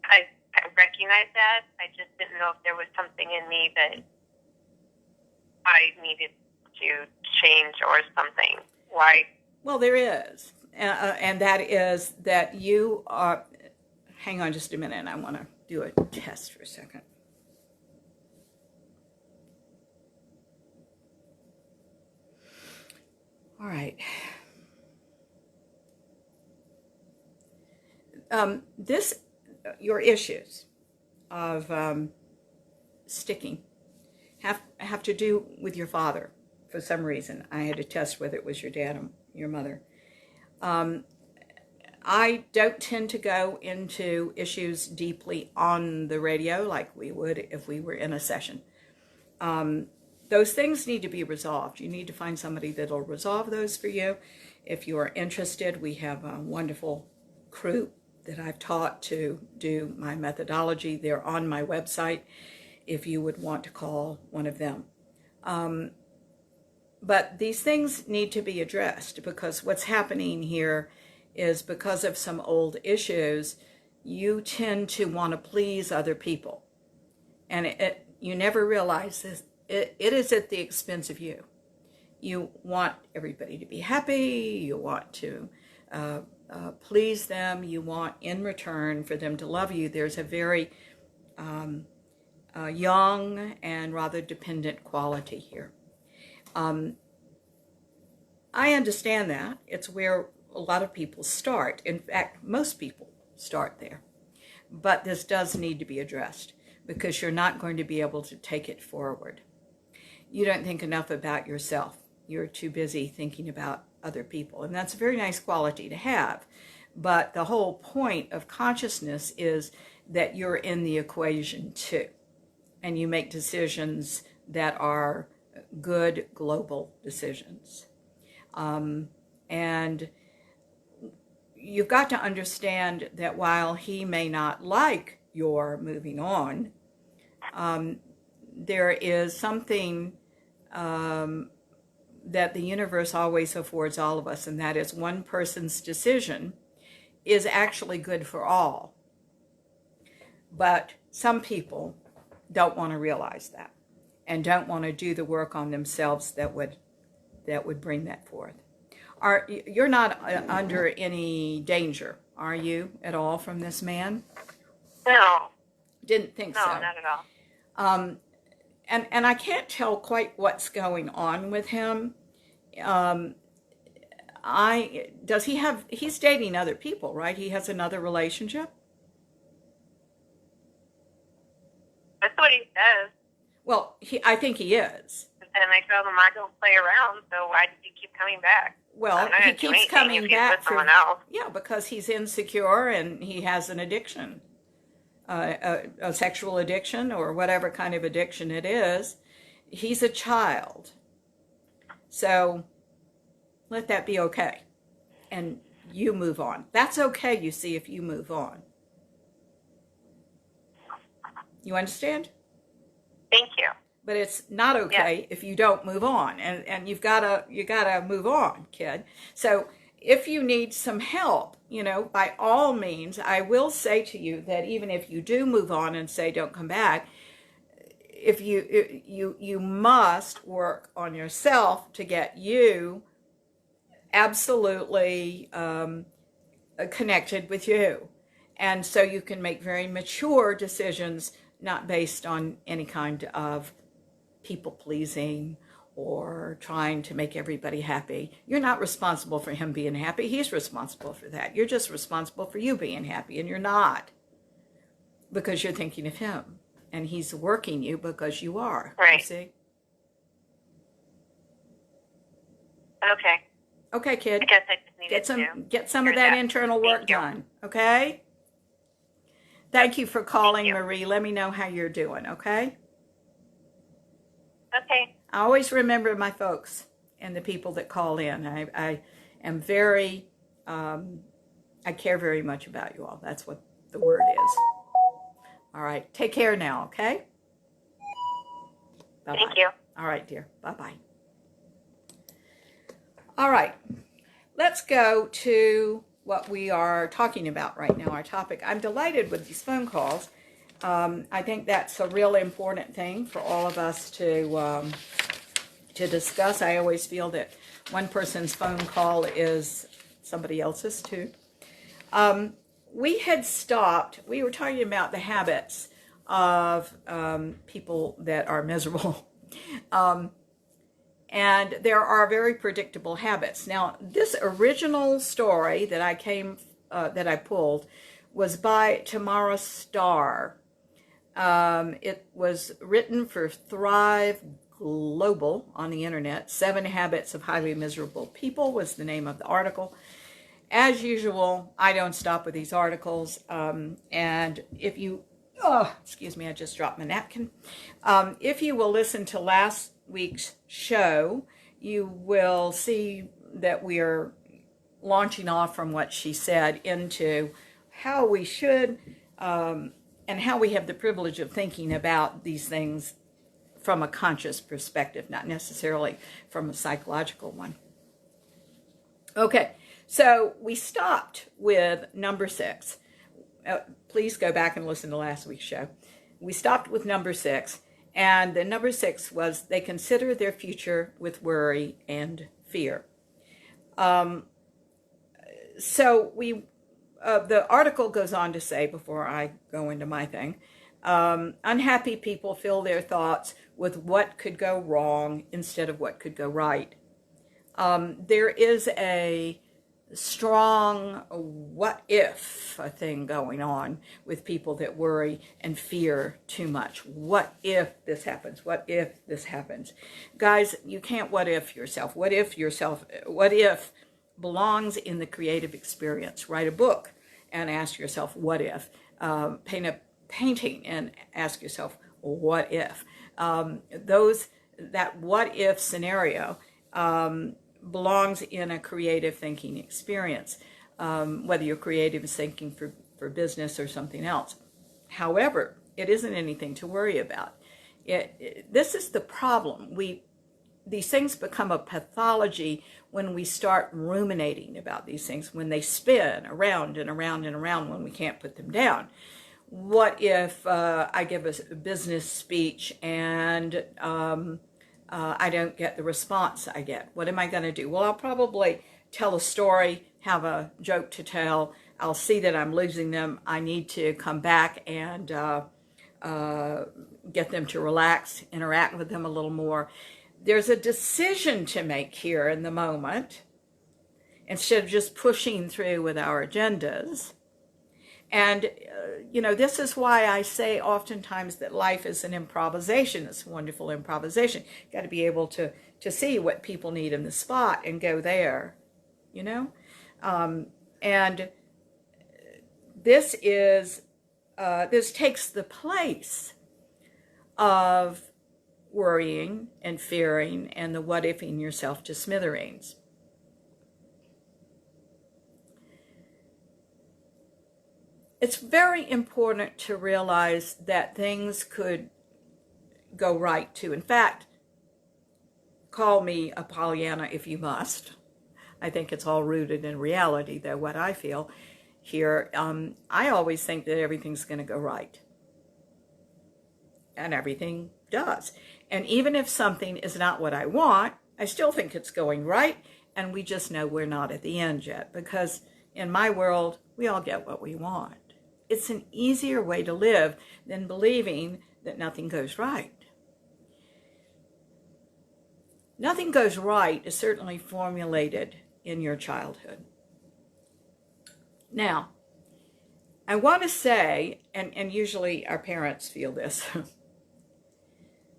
I recognize that. I just didn't know if there was something in me that I needed to change or something. Why? Well, there is. And that is that you are, hang on just a minute, I want to do a test for a second. All right. Your issues of sticking have to do with your father for some reason. I had to test whether it was your dad or your mother. I don't tend to go into issues deeply on the radio like we would if we were in a session. Those things need to be resolved. You need to find somebody that'll resolve those for you. If you are interested, we have a wonderful crew that I've taught to do my methodology. They're on my website if you would want to call one of them. But these things need to be addressed, because what's happening here is because of some old issues, you tend to want to please other people. And you never realize this. It is at the expense of you. You want everybody to be happy. You want to please them. You want in return for them to love you. There's a very young and rather dependent quality here. I understand that. It's where a lot of people start. In fact, most people start there. But this does need to be addressed, because you're not going to be able to take it forward. You don't think enough about yourself. You're too busy thinking about other people. And that's a very nice quality to have. But the whole point of consciousness is that you're in the equation too. And you make decisions that are good global decisions. And you've got to understand that while he may not like your moving on, there is something that the universe always affords all of us, and that is one person's decision is actually good for all. But some people don't want to realize that and don't want to do the work on themselves that would bring that forth. You're not under any danger, are you, at all from this man? No. Didn't think so. No, not at all. And I can't tell quite what's going on with him. He's dating other people, right? He has another relationship? That's what he says. Well, I think he is. And I told him I don't play around, so why did he keep coming back? Well, he keeps coming back for someone else. Yeah, because he's insecure and he has an addiction, a sexual addiction or whatever kind of addiction it is. He's a child. So let that be okay. And you move on. That's okay, you see, if you move on. You understand? Thank you. But it's not okay if you don't move on, and you gotta move on, kid. So if you need some help, by all means, I will say to you that even if you do move on and say don't come back, if you must work on yourself to get you absolutely connected with you. And so you can make very mature decisions, not based on any kind of people pleasing or trying to make everybody happy. You're not responsible for him being happy. He's responsible for that. You're just responsible for you being happy, and you're not, because you're thinking of him, and he's working you because you are. Right. You see? Okay. Okay, kid. I guess I just needed to. Get some of that internal work done. Okay. Thank you for calling, Marie. Let me know how you're doing. Okay. Okay. I always remember my folks and the people that call in. I am very, I care very much about you all. That's what the word is. All right. Take care now, okay? Bye-bye. Thank you. All right, dear. Bye-bye. All right. Let's go to what we are talking about right now, our topic. I'm delighted with these phone calls. I think that's a really important thing for all of us to discuss. I always feel that one person's phone call is somebody else's too. We had stopped, we were talking about the habits of people that are miserable. And there are very predictable habits. Now, this original story that I pulled was by Tamara Starr. It was written for Thrive Global on the internet. 7 Habits of Highly Miserable People was the name of the article. As usual, I don't stop with these articles. And if you, excuse me, I just dropped my napkin. If you will listen to last week's show, you will see that we are launching off from what she said into how we should and how we have the privilege of thinking about these things from a conscious perspective, not necessarily from a psychological one. Okay, so we stopped with number 6. Please go back and listen to last week's show. We stopped with number 6. And the number 6 was they consider their future with worry and fear. So the article goes on to say, before I go into my thing, unhappy people fill their thoughts with what could go wrong instead of what could go right. There is a strong what if thing going on with people that worry and fear too much. What if this happens? What if this happens? Guys, you can't what if yourself. What if belongs in the creative experience. Write a book and ask yourself what if. Paint a painting and ask yourself what if. That what if scenario belongs in a creative thinking experience, whether you're creative thinking for business or something else. However, it isn't anything to worry about. This is the problem. These things become a pathology when we start ruminating about these things, when they spin around and around and around when we can't put them down. What if I give a business speech and I don't get the response I get? What am I going to do? Well, I'll probably tell a story, have a joke to tell. I'll see that I'm losing them. I need to come back and get them to relax, interact with them a little more. There's a decision to make here in the moment instead of just pushing through with our agendas. And, this is why I say oftentimes that life is an improvisation. It's a wonderful improvisation. You've got to be able to see what people need in the spot and go there, And this takes the place of worrying and fearing and the what-ifing yourself to smithereens. It's very important to realize that things could go right too. In fact, call me a Pollyanna if you must. I think it's all rooted in reality, though, what I feel here. I always think that everything's going to go right. And everything does. And even if something is not what I want, I still think it's going right. And we just know we're not at the end yet. Because in my world, we all get what we want. it's an easier way to live than believing that nothing goes right. Nothing goes right is certainly formulated in your childhood. Now, I want to say, and usually our parents feel this,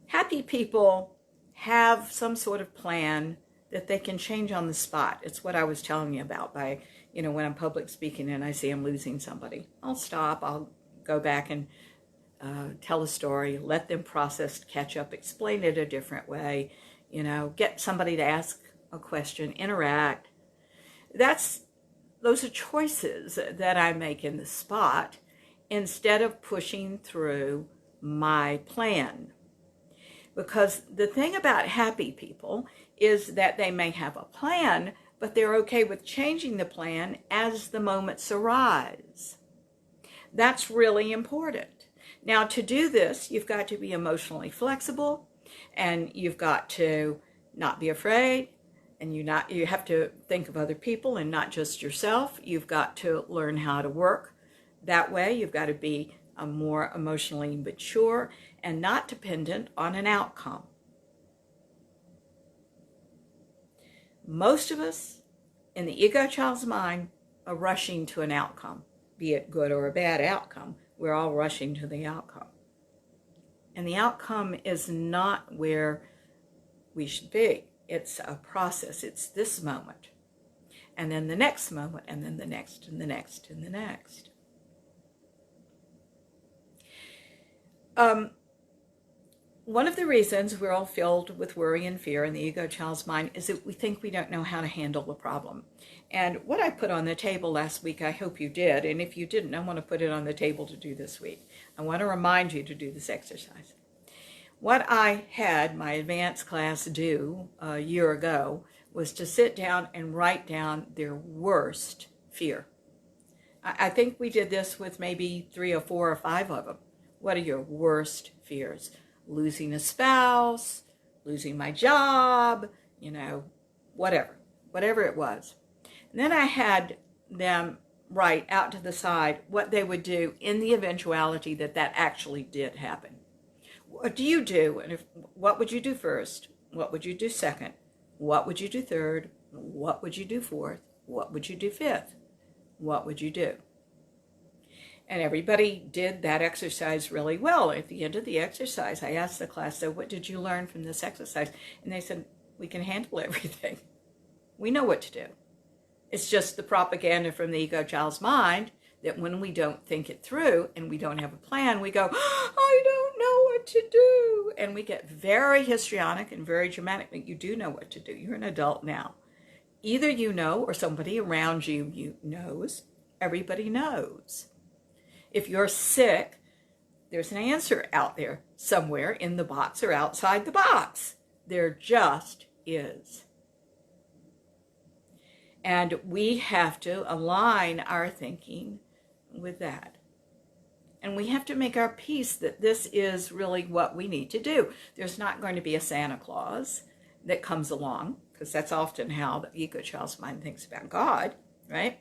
happy people have some sort of plan that they can change on the spot. It's what I was telling you about by, when I'm public speaking and I see I'm losing somebody. I'll stop, I'll go back and tell a story, let them process, catch up, explain it a different way, get somebody to ask a question, interact. Those are choices that I make in the spot instead of pushing through my plan. Because the thing about happy people is that they may have a plan, but they're okay with changing the plan as the moments arise. That's really important. Now, to do this, you've got to be emotionally flexible, and you've got to not be afraid, and you have to think of other people and not just yourself. You've got to learn how to work that way. You've got to be more emotionally mature and not dependent on an outcome. Most of us in the ego child's mind are rushing to an outcome, be it good or a bad outcome. We're all rushing to the outcome. And the outcome is not where we should be. It's a process. It's this moment, and then the next moment, and then the next, and the next, and the next. One of the reasons we're all filled with worry and fear in the ego child's mind is that we think we don't know how to handle the problem. And what I put on the table last week, I hope you did, and if you didn't, I want to put it on the table to do this week. I want to remind you to do this exercise. What I had my advanced class do a year ago was to sit down and write down their worst fear. I think we did this with maybe 3 or 4 or 5 of them. What are your worst fears? Losing a spouse, losing my job, whatever it was. And then I had them write out to the side what they would do in the eventuality that actually did happen. What do you do? And what would you do first? What would you do second? What would you do third? What would you do fourth? What would you do fifth? What would you do? And everybody did that exercise really well. At the end of the exercise, I asked the class, so what did you learn from this exercise? And they said, we can handle everything. We know what to do. It's just the propaganda from the ego child's mind that when we don't think it through and we don't have a plan, we go, I don't know what to do. And we get very histrionic and very dramatic, but you do know what to do. You're an adult now. Either you know or somebody around you knows. Everybody knows. If you're sick, there's an answer out there somewhere in the box or outside the box. There just is. And we have to align our thinking with that. And we have to make our peace that this is really what we need to do. There's not going to be a Santa Claus that comes along, because that's often how the ego child's mind thinks about God, right?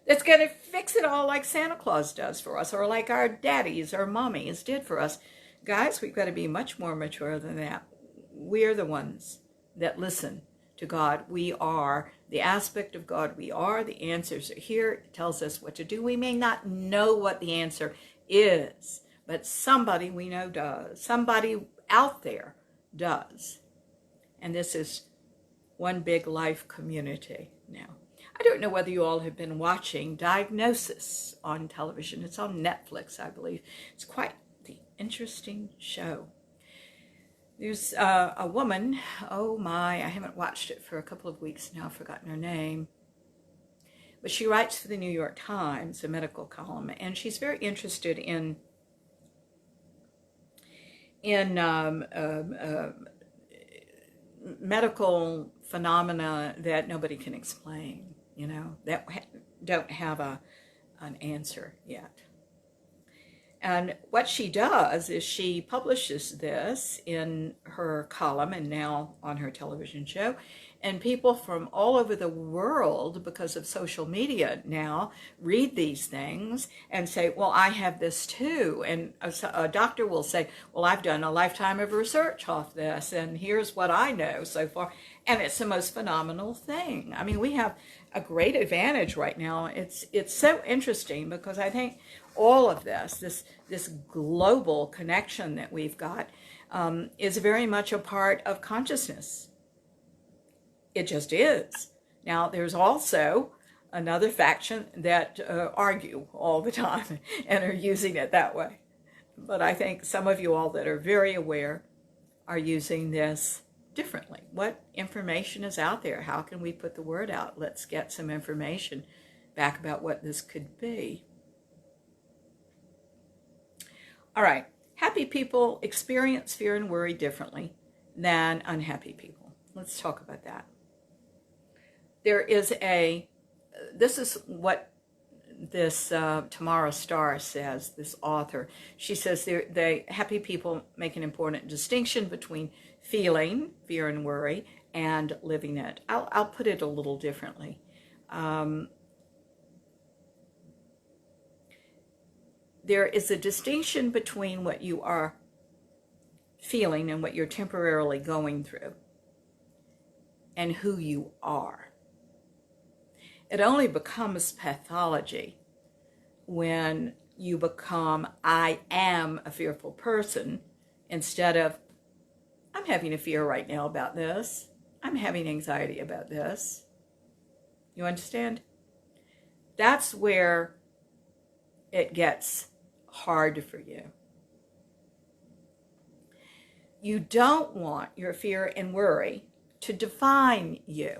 That's going to fix it all like Santa Claus does for us, or like our daddies or mommies did for us. Guys, we've got to be much more mature than that. We're the ones that listen to God. We are the aspect of God. We are. The answers are here. It tells us what to do. We may not know what the answer is, but somebody we know does. Somebody out there does. And this is one big life community now. I don't know whether you all have been watching Diagnosis on television. It's on Netflix, I believe. It's quite the interesting show. There's a woman, oh my, I haven't watched it for a couple of weeks now, I've forgotten her name. But she writes for the New York Times, a medical column, and she's very interested in medical phenomena that nobody can explain, that don't have an answer yet. And what she does is she publishes this in her column and now on her television show. And people from all over the world, because of social media now, read these things and say, well, I have this too. And a doctor will say, well, I've done a lifetime of research off this, and here's what I know so far. And it's the most phenomenal thing. I mean, we have a great advantage right now. It's so interesting because I think all of this global connection that we've got is very much a part of consciousness. It just is. Now, there's also another faction that argue all the time and are using it that way. But I think some of you all that are very aware are using this differently. What information is out there? How can we put the word out? Let's get some information back about what this could be. All right. Happy people experience fear and worry differently than unhappy people. Let's talk about that. This is what this Tamara Starr says, this author. She says happy people make an important distinction between feeling fear and worry and living it. I'll put it a little differently. There is a distinction between what you are feeling and what you're temporarily going through and who you are. It only becomes pathology when you become, I am a fearful person, instead of, I'm having a fear right now about this. I'm having anxiety about this. You understand? That's where it gets hard for you. You don't want your fear and worry to define you.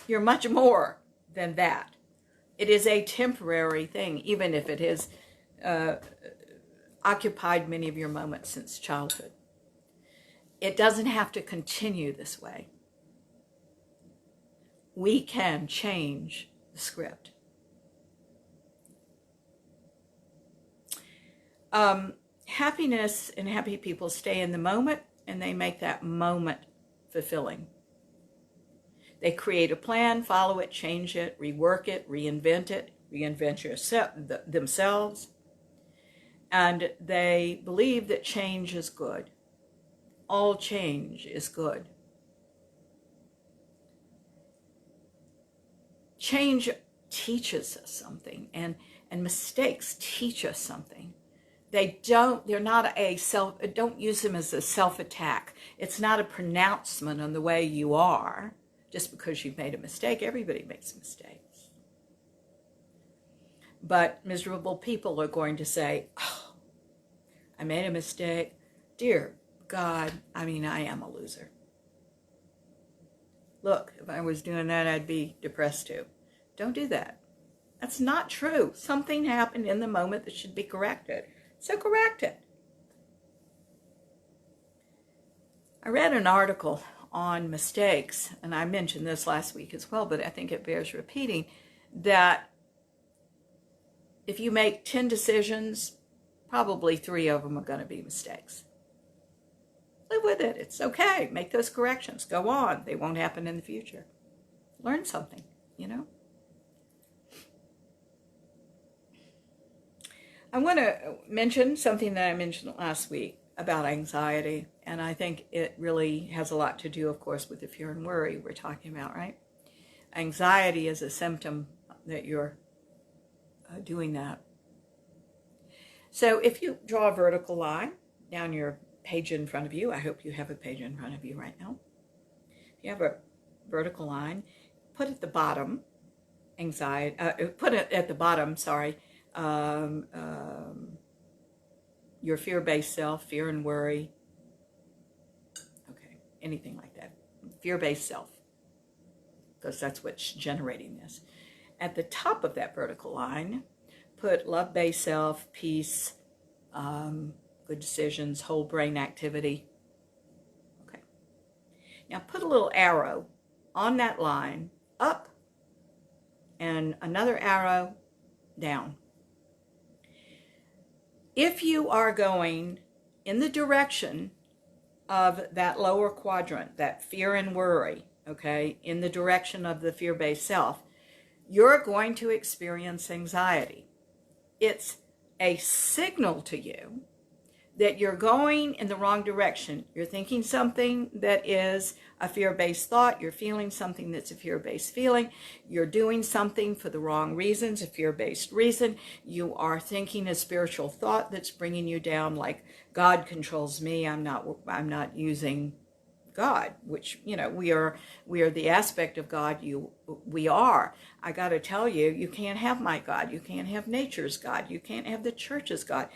You're much more than that. It is a temporary thing, even if it has occupied many of your moments since childhood. It doesn't have to continue this way. We can change the script. Happiness and happy people stay in the moment, and they make that moment fulfilling. They create a plan, follow it, change it, rework it, reinvent themselves. And they believe that change is good. All change is good. Change teaches us something, and mistakes teach us something. Don't use them as a self-attack. It's not a pronouncement on the way you are. Just because you've made a mistake, everybody makes mistakes. But miserable people are going to say, oh, I made a mistake. Dear God, I am a loser. Look, if I was doing that, I'd be depressed too. Don't do that. That's not true. Something happened in the moment that should be corrected. So correct it. I read an article on mistakes, and I mentioned this last week as well, but I think it bears repeating, that if you make 10 decisions, probably 3 of them are going to be mistakes. Live with it. It's okay. Make those corrections. Go on. They won't happen in the future. Learn something, I want to mention something that I mentioned last week about anxiety, and I think it really has a lot to do, of course, with the fear and worry we're talking about, right? Anxiety is a symptom that you're doing that. So if you draw a vertical line down your page in front of you, I hope you have a page in front of you right now. If you have a vertical line, put at the bottom your fear-based self, fear and worry. Okay, anything like that. Fear-based self, because that's what's generating this. At the top of that vertical line, put love-based self, peace, good decisions, whole brain activity. Okay. Now put a little arrow on that line, up, and another arrow down. if you are going in the direction of that lower quadrant, that fear and worry, okay, in the direction of the fear-based self, you're going to experience anxiety. It's a signal to you that you're going in the wrong direction. You're thinking something that is a fear-based thought. You're feeling something that's a fear-based feeling. You're doing something for the wrong reasons, a fear-based reason. You are thinking a spiritual thought that's bringing you down, like God controls me. I'm not using God, which, you know, we are the aspect of God we are. I got to tell you, you can't have my God. You can't have nature's God. You can't have the church's God.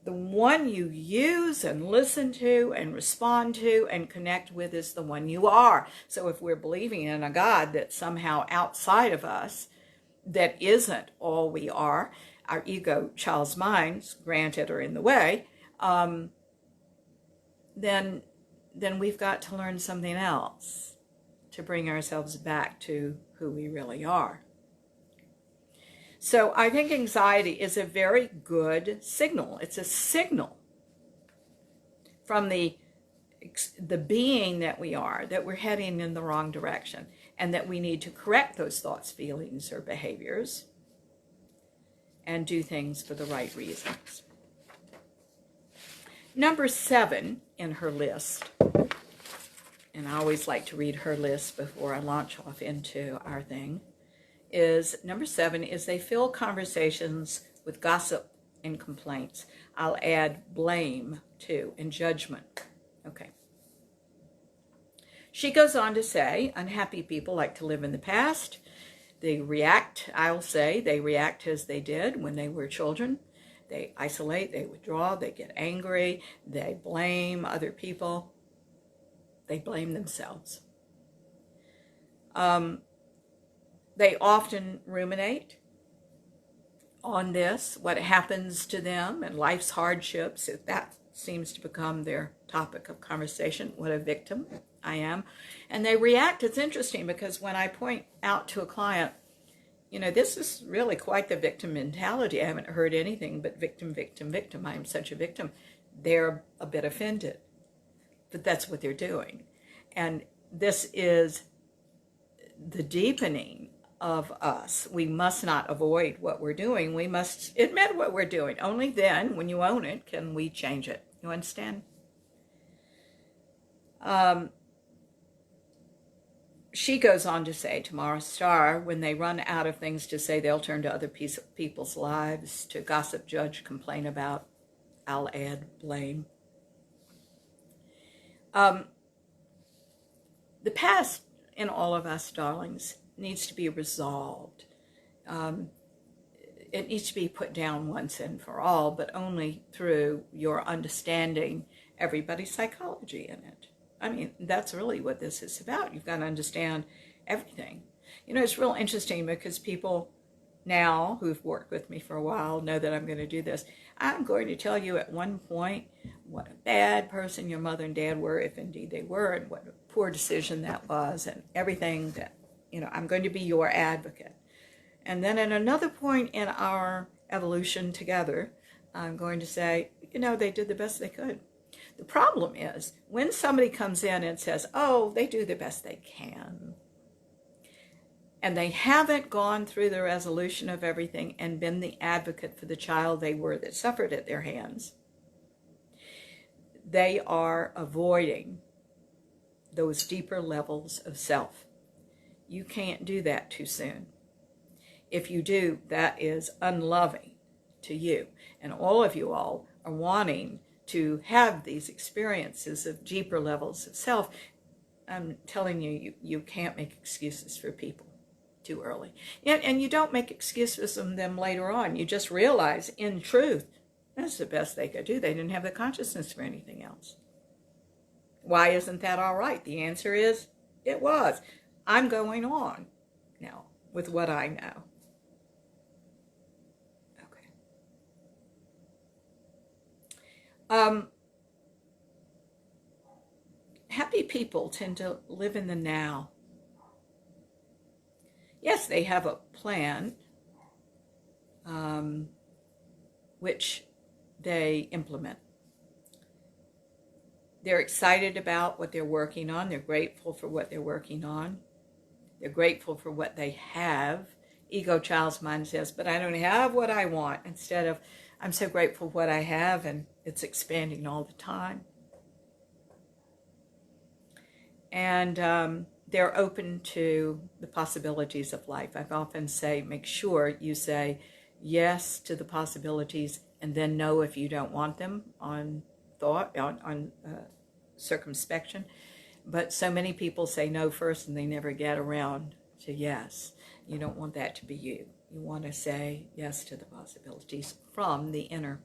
The one you use and listen to and respond to and connect with is the one you are. So if we're believing in a God that's somehow outside of us, that isn't all we are, our ego, child's minds, granted, are in the way, then we've got to learn something else to bring ourselves back to who we really are. So I think anxiety is a very good signal. It's a signal from the being that we are, that we're heading in the wrong direction, and that we need to correct those thoughts, feelings, or behaviors and do things for the right reasons. Number 7 in her list, and I always like to read her list before I launch off into our thing, is number 7 is they fill conversations with gossip and complaints. I'll add blame too, and judgment. Okay. She goes on to say, unhappy people like to live in the past. They react, I'll say, they react as they did when they were children. They isolate, they withdraw, they get angry, they blame other people. They blame themselves. They often ruminate on this, what happens to them and life's hardships. That seems to become their topic of conversation, what a victim I am. And they react. It's interesting because when I point out to a client, you know, this is really quite the victim mentality. I haven't heard anything but victim, victim, victim. I'm such a victim. They're a bit offended, but that's what they're doing. And this is the deepening of us. We must not avoid what we're doing. We must admit what we're doing. Only then, when you own it, can we change it. You understand? She goes on to say, Tamara Starr, when they run out of things to say, they'll turn to other people's lives to gossip, judge, complain about. I'll add blame. The past in all of us, darlings, needs to be resolved. It needs to be put down once and for all, but only through your understanding everybody's psychology in it. I mean, that's really what this is about. You've got to understand everything. You know, it's real interesting because people now who've worked with me for a while know that I'm going to do this. I'm going to tell you at one point what a bad person your mother and dad were, if indeed they were, and what a poor decision that was, and everything that, you know, I'm going to be your advocate. And then at another point in our evolution together, I'm going to say, you know, they did the best they could. The problem is when somebody comes in and says, oh, they do the best they can, and they haven't gone through the resolution of everything and been the advocate for the child they were that suffered at their hands, they are avoiding those deeper levels of self. You can't do that too soon. If you do, that is unloving to you. And all of you all are wanting to have these experiences of deeper levels of self. I'm telling you, you can't make excuses for people too early. And you don't make excuses for them later on. You just realize, in truth, that's the best they could do. They didn't have the consciousness for anything else. Why isn't that all right? The answer is, it was. I'm going on now with what I know. Happy people tend to live in the now. Yes, they have a plan, which they implement. They're excited about what they're working on. They're grateful for what they're working on. They're grateful for what they have. Ego child's mind says, but I don't have what I want, instead of, I'm so grateful for what I have, and it's expanding all the time. And they're open to the possibilities of life. I've often say, make sure you say yes to the possibilities, and then no if you don't want them on thought, on circumspection. But so many people say no first, and they never get around to yes. You don't want that to be you. You want to say yes to the possibilities from the inner.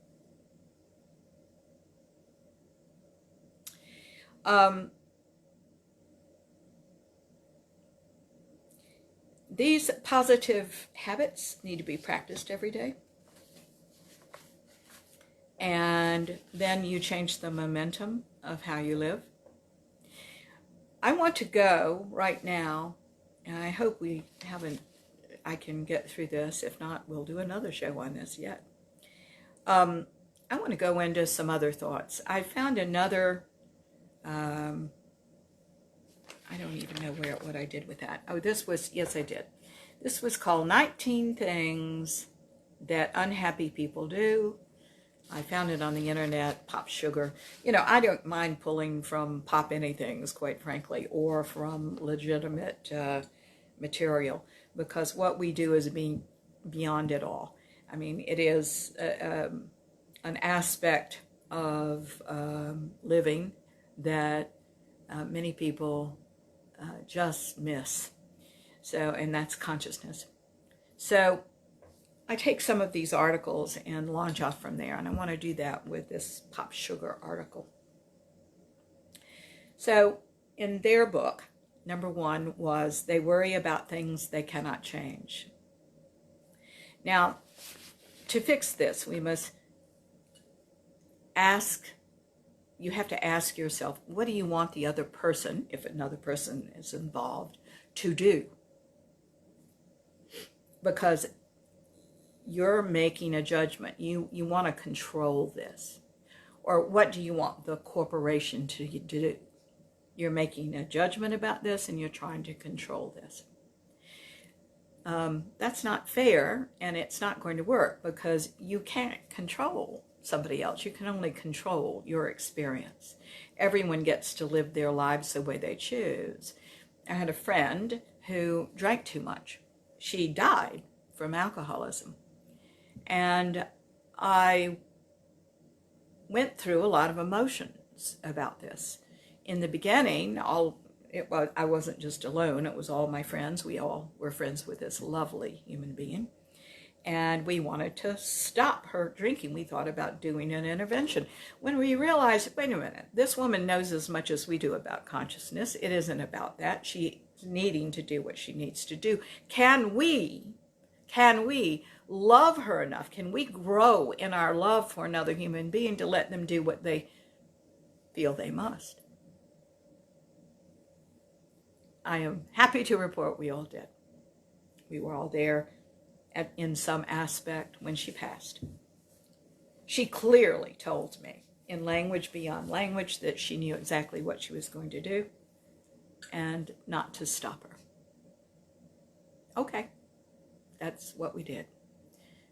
These positive habits need to be practiced every day. And then you change the momentum of how you live. I want to go right now, and I hope I can get through this. If not, we'll do another show on this yet. I want to go into some other thoughts. I found another, I don't even know what I did with that. Oh, yes, I did. This was called 19 Things That Unhappy People Do. I found it on the internet, Pop Sugar. I don't mind pulling from Pop Anythings, quite frankly, or from legitimate material, because what we do is being beyond it all. I mean, it is an aspect of living that many people just miss. And that's consciousness. So I take some of these articles and launch off from there, and I want to do that with this Pop Sugar article. So in their book, number 1 was they worry about things they cannot change. Now, to fix this, we must you have to ask yourself, what do you want the other person, if another person is involved, to do? Because you're making a judgment. You want to control this. Or what do you want the corporation to do? You're making a judgment about this, and you're trying to control this. That's not fair, and it's not going to work, because you can't control somebody else. You can only control your experience. Everyone gets to live their lives the way they choose. I had a friend who drank too much. She died from alcoholism. And I went through a lot of emotions about this. In the beginning, I wasn't just alone. It was all my friends. We all were friends with this lovely human being. And we wanted to stop her drinking. We thought about doing an intervention. When we realized, wait a minute, this woman knows as much as we do about consciousness. It isn't about that. She's needing to do what she needs to do. Can we love her enough? Can we grow in our love for another human being to let them do what they feel they must? I am happy to report we all did. We were all there in some aspect when she passed. She clearly told me in language beyond language that she knew exactly what she was going to do and not to stop her. Okay, that's what we did.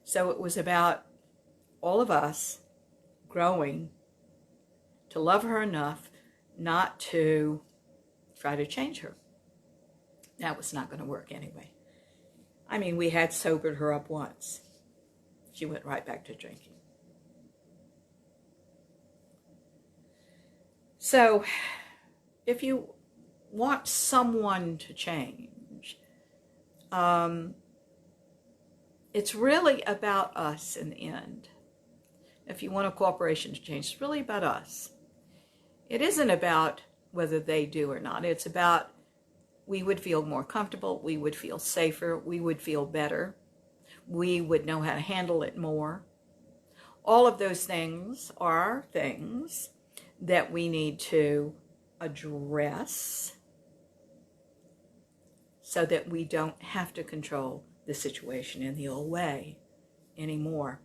So it was about all of us growing to love her enough not to try to change her. That was not going to work anyway. I mean, we had sobered her up once. She went right back to drinking. So, if you want someone to change, it's really about us in the end. If you want a corporation to change, it's really about us. It isn't about whether they do or not. It's about we would feel more comfortable, we would feel safer, we would feel better, we would know how to handle it more. All of those things are things that we need to address so that we don't have to control the situation in the old way anymore.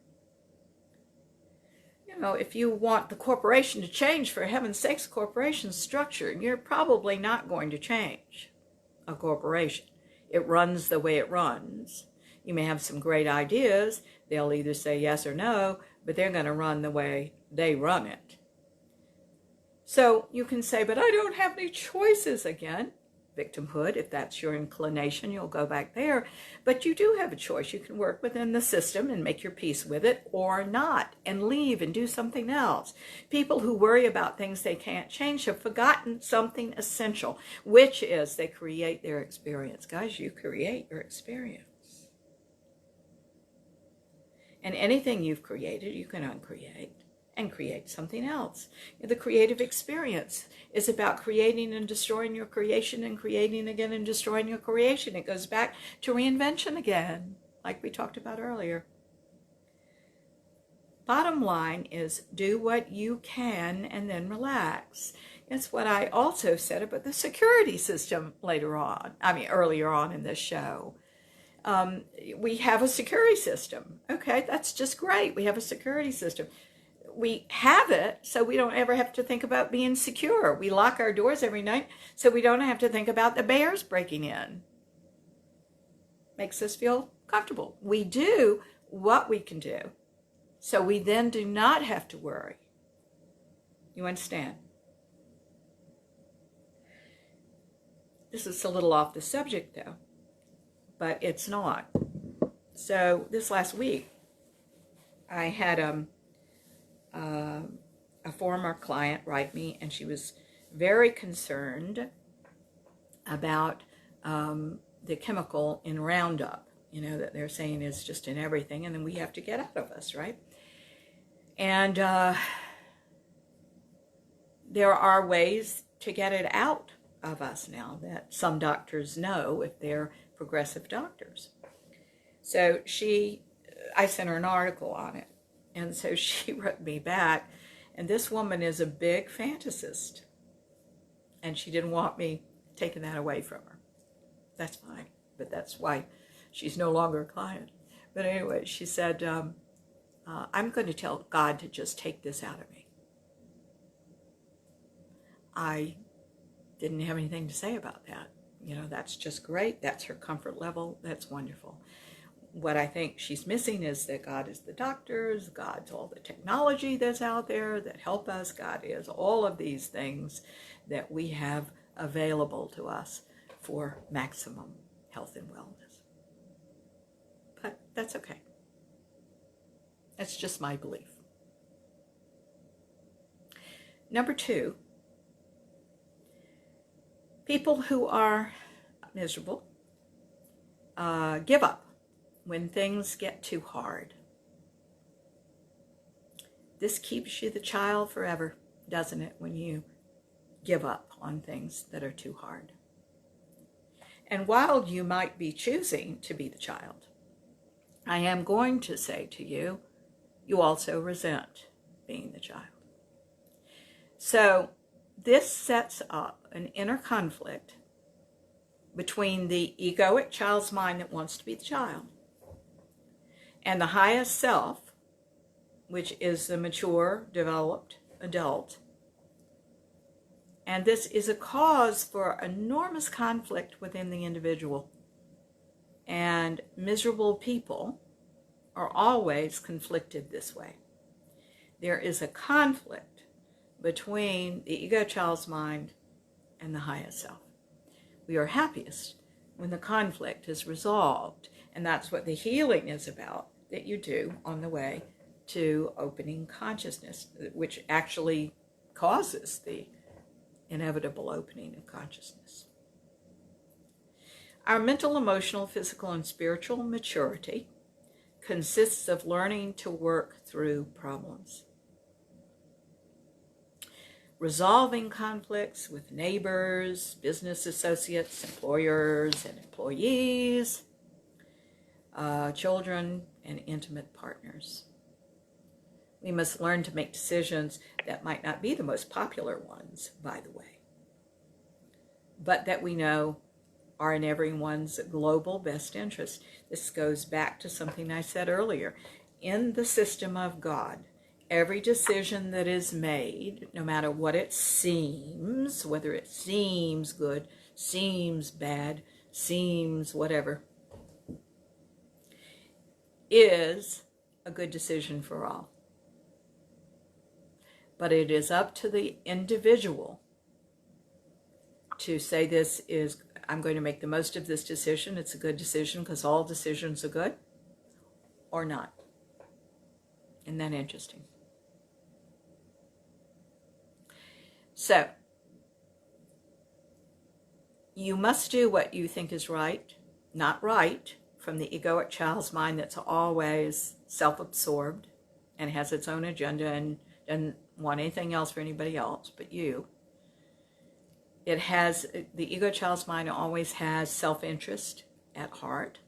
You know, if you want the corporation to change, for heaven's sakes, corporation structure, you're probably not going to change a corporation. It runs the way it runs. You may have some great ideas. They'll either say yes or no, but they're going to run the way they run it. So you can say, but I don't have any choices. Again, victimhood, if that's your inclination, you'll go back there. But you do have a choice. You can work within the system and make your peace with it, or not, and leave and do something else. People who worry about things they can't change have forgotten something essential, which is they create their experience. Guys, you create your experience. And anything you've created, you can uncreate and create something else. The creative experience is about creating and destroying your creation, and creating again and destroying your creation. It goes back to reinvention again, like we talked about earlier. Bottom line is, do what you can and then relax. It's what I also said about the security system earlier on in this show. We have a security system. Okay, that's just great. We have a security system. We have it so we don't ever have to think about being secure. We lock our doors every night so we don't have to think about the bears breaking in. Makes us feel comfortable. We do what we can do, so we then do not have to worry. You understand? This is a little off the subject though, but it's not. So this last week, I had a former client write me, and she was very concerned about the chemical in Roundup, that they're saying is just in everything, and then we have to get out of us, right? And there are ways to get it out of us now that some doctors know if they're progressive doctors. So I sent her an article on it. And so she wrote me back, and this woman is a big fantasist, and she didn't want me taking that away from her. That's fine, but that's why she's no longer a client. But anyway, she said, I'm going to tell God to just take this out of me. I didn't have anything to say about that. That's just great. That's her comfort level. That's wonderful. What I think she's missing is that God is the doctors, God's all the technology that's out there that help us, God is all of these things that we have available to us for maximum health and wellness. But that's okay. That's just my belief. Number 2, people who are miserable give up when things get too hard. This keeps you the child forever, doesn't it, when you give up on things that are too hard? And while you might be choosing to be the child, I am going to say to you, you also resent being the child. So this sets up an inner conflict between the egoic child's mind that wants to be the child and the highest self, which is the mature, developed adult. And this is a cause for enormous conflict within the individual. And miserable people are always conflicted this way. There is a conflict between the ego child's mind and the highest self. We are happiest when the conflict is resolved. And that's what the healing is about, that you do on the way to opening consciousness, which actually causes the inevitable opening of consciousness. Our mental, emotional, physical, and spiritual maturity consists of learning to work through problems. Resolving conflicts with neighbors, business associates, employers and employees, children, and intimate partners. We must learn to make decisions that might not be the most popular ones, by the way, but that we know are in everyone's global best interest. This goes back to something I said earlier. In the system of God, every decision that is made, no matter what it seems, whether it seems good, seems bad, seems whatever, is a good decision for all. But it is up to the individual to say I'm going to make the most of this decision. It's a good decision because all decisions are good, or not. Isn't that interesting? So, you must do what you think is right, not right, from the egoic child's mind that's always self-absorbed and has its own agenda and doesn't want anything else for anybody else but you. The ego child's mind always has self-interest at heart.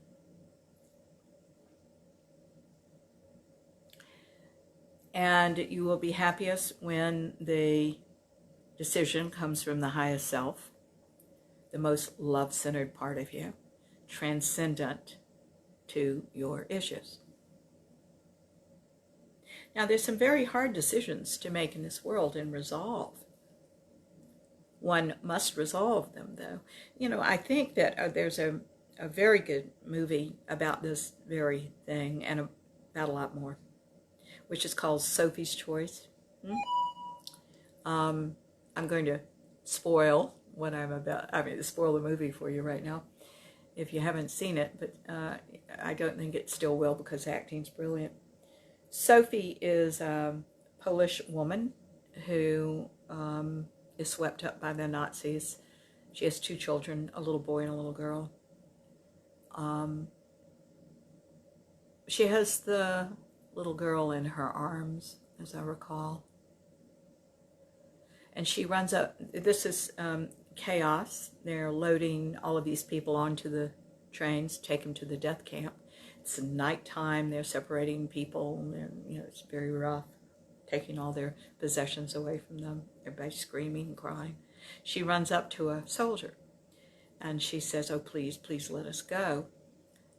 And you will be happiest when the decision comes from the highest self, the most love-centered part of you, transcendent to your issues. Now, there's some very hard decisions to make in this world and resolve. One must resolve them, though. You know, I think that there's a very good movie about this very thing and about a lot more, which is called Sophie's Choice. I'm going to spoil what I'm about. Spoil the movie for you right now if you haven't seen it, but I don't think it still will because the acting's brilliant. Sophie is a Polish woman who is swept up by the Nazis. She has 2 children, a little boy and a little girl. She has the little girl in her arms, as I recall. And she runs up. This is chaos. They're loading all of these people onto the trains, take them to the death camp. It's nighttime. They're separating people. And, it's very rough, taking all their possessions away from them. Everybody's screaming and crying. She runs up to a soldier, and she says, "Oh, please, please let us go."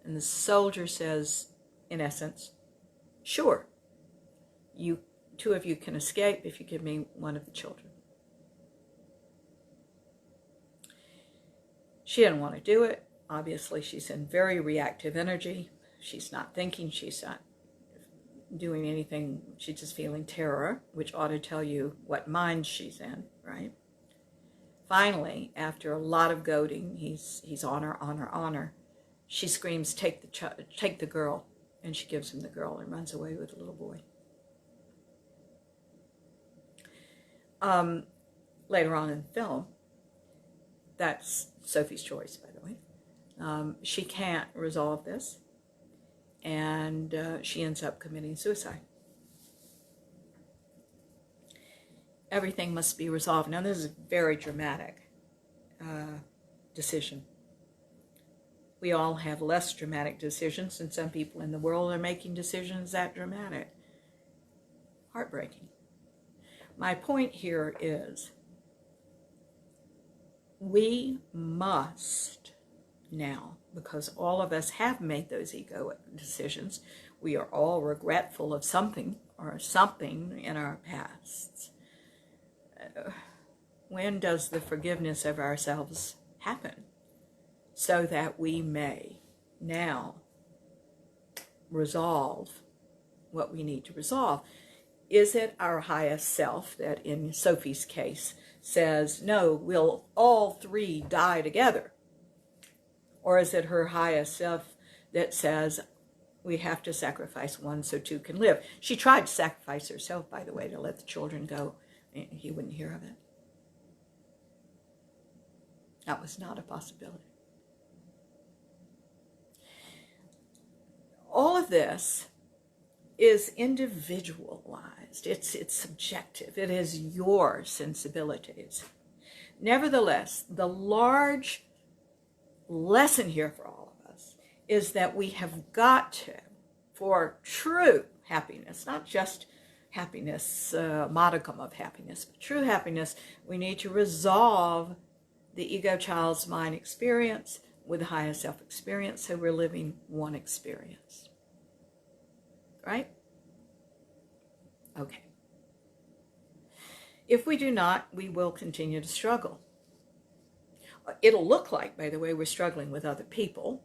And the soldier says, in essence, "Sure, you 2 of you can escape if you give me one of the children." She didn't want to do it. Obviously, she's in very reactive energy. She's not thinking. She's not doing anything. She's just feeling terror, which ought to tell you what mind she's in, right? Finally, after a lot of goading, he's on her. She screams, take the girl," and she gives him the girl and runs away with the little boy. Later on in the film, that's Sophie's Choice, by the way. She can't resolve this, and she ends up committing suicide. Everything must be resolved. Now, this is a very dramatic decision. We all have less dramatic decisions, and some people in the world are making decisions that dramatic. Heartbreaking. My point here is we must now, because all of us have made those ego decisions, we are all regretful of something or something in our pasts. When does the forgiveness of ourselves happen so that we may now resolve what we need to resolve? Is it our highest self that, in Sophie's case, says, "No, we'll all 3 die together"? Or is it her highest self that says, "We have to sacrifice one so 2 can live"? She tried to sacrifice herself, by the way, to let the children go. He wouldn't hear of it. That was not a possibility. All of this is individualized. It's subjective. It is your sensibilities. Nevertheless, the large lesson here for all of us is that we have got to, for true happiness, not just happiness, modicum of happiness, but true happiness, we need to resolve the ego child's mind experience with the highest self experience, so we're living one experience. Right? Okay. If we do not, we will continue to struggle. It'll look like, by the way, we're struggling with other people,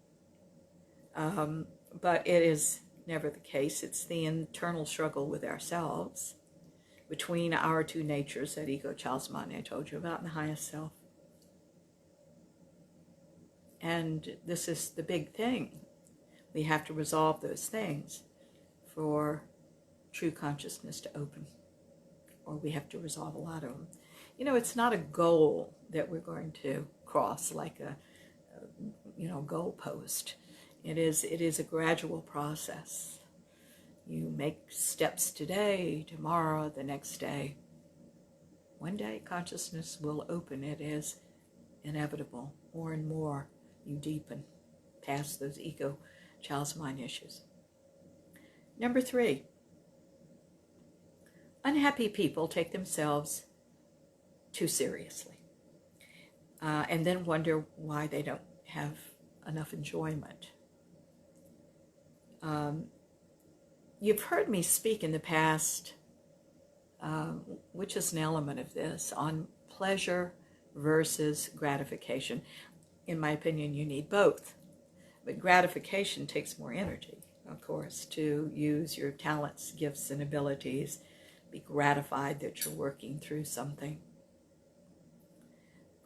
but it is never the case. It's the internal struggle with ourselves, between our two natures, that ego Chalsman I told you about, and the highest self. And this is the big thing. We have to resolve those things for true consciousness to open, or we have to resolve a lot of them. You know, it's not a goal that we're going to cross like a goal post. It is a gradual process. You make steps today, tomorrow, the next day. One day consciousness will open. It is inevitable. More and more you deepen past those ego child's mind issues. Number 3, unhappy people take themselves too seriously, and then wonder why they don't have enough enjoyment. You've heard me speak in the past, which is an element of this, on pleasure versus gratification. In my opinion, you need both. But gratification takes more energy, of course, to use your talents, gifts, and abilities, be gratified that you're working through something.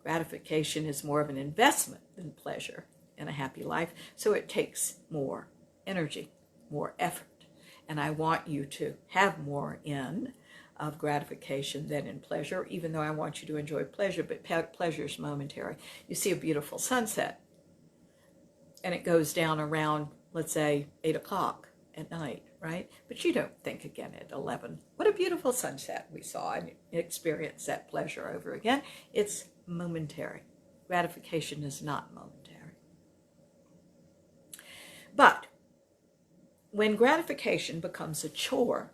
Gratification is more of an investment than pleasure in a happy life, so it takes more energy, more effort. And I want you to have more of gratification than in pleasure, even though I want you to enjoy pleasure, but pleasure is momentary. You see a beautiful sunset, and it goes down around, let's say, 8 o'clock at night, right? But you don't think again at 11, what a beautiful sunset we saw, and experience that pleasure over again. It's momentary. Gratification is not momentary. But when gratification becomes a chore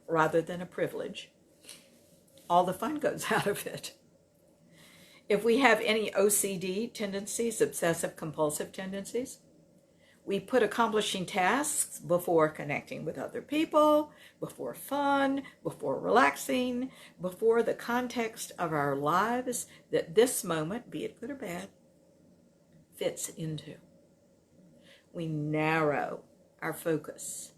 rather than a privilege, all the fun goes out of it. If we have any OCD tendencies, obsessive compulsive tendencies, we put accomplishing tasks before connecting with other people, before fun, before relaxing, before the context of our lives that this moment, be it good or bad, fits into. We narrow our focus,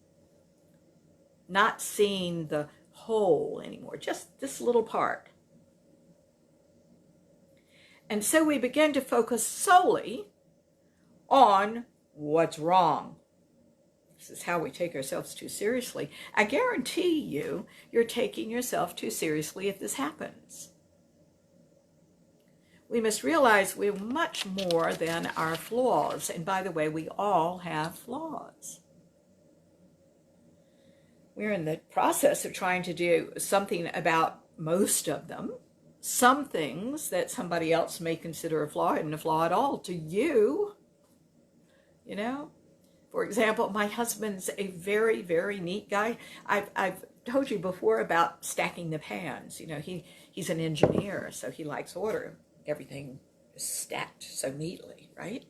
not seeing the whole anymore, just this little part. And so we begin to focus solely on what's wrong. This is how we take ourselves too seriously. I guarantee you're taking yourself too seriously if this happens. We must realize we're much more than our flaws. And by the way, we all have flaws. We're in the process of trying to do something about most of them. Some things that somebody else may consider a flaw isn't a flaw at all to you. You know, for example, my husband's a very, very neat guy. I've told you before about stacking the pans. You know, he's an engineer, so he likes order. Everything is stacked so neatly, right?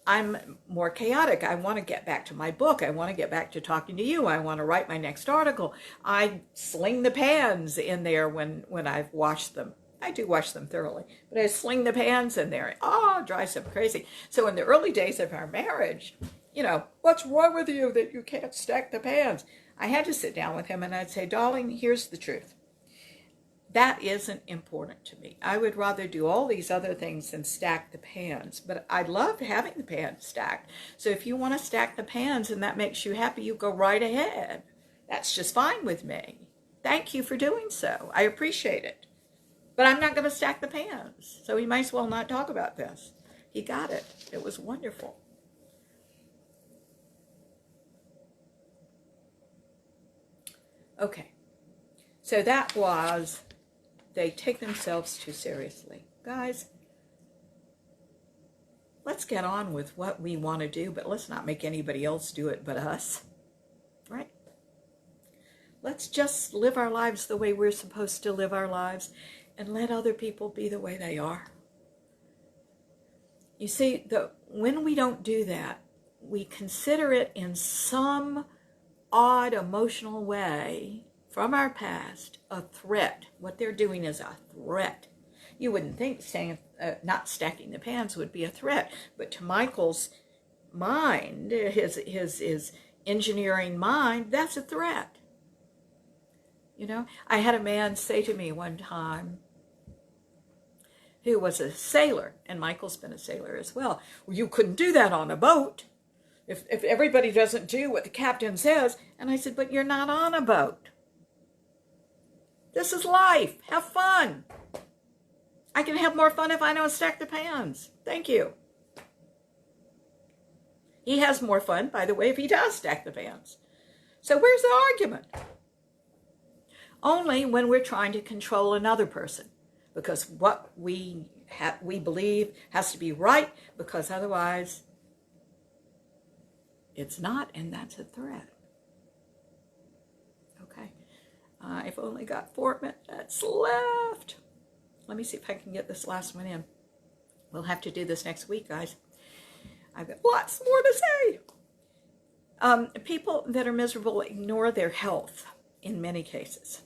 I'm more chaotic. I want to get back to my book. I want to get back to talking to you. I want to write my next article. I sling the pans in there when I've washed them. I do wash them thoroughly, but I sling the pans in there. Oh, it drives them crazy. So in the early days of our marriage, you know, what's wrong with you that you can't stack the pans? I had to sit down with him and I'd say, darling, here's the truth. That isn't important to me. I would rather do all these other things than stack the pans, but I love having the pans stacked. So if you want to stack the pans and that makes you happy, you go right ahead. That's just fine with me. Thank you for doing so. I appreciate it. But I'm not going to stack the pans, so we might as well not talk about this. He got it. It was wonderful. Okay, so that was, they take themselves too seriously. Guys, let's get on with what we want to do, but let's not make anybody else do it but us, right? Let's just live our lives the way we're supposed to live our lives and let other people be the way they are. You see, when we don't do that, we consider it in some odd emotional way from our past a threat. What they're doing is a threat. You wouldn't think not stacking the pans would be a threat, but to Michael's mind, his engineering mind, that's a threat. You know, I had a man say to me one time, who was a sailor, and Michael's been a sailor as well, well, you couldn't do that on a boat. If everybody doesn't do what the captain says. And I said, but you're not on a boat. This is life. Have fun. I can have more fun if I don't stack the pans. Thank you. He has more fun, by the way, if he does stack the pans. So where's the argument? Only when we're trying to control another person. Because what we believe has to be right, because otherwise it's not, and that's a threat. Okay, I've only got 4 minutes left. Let me see if I can get this last one in. We'll have to do this next week, guys. I've got lots more to say. People that are miserable ignore their health in many cases.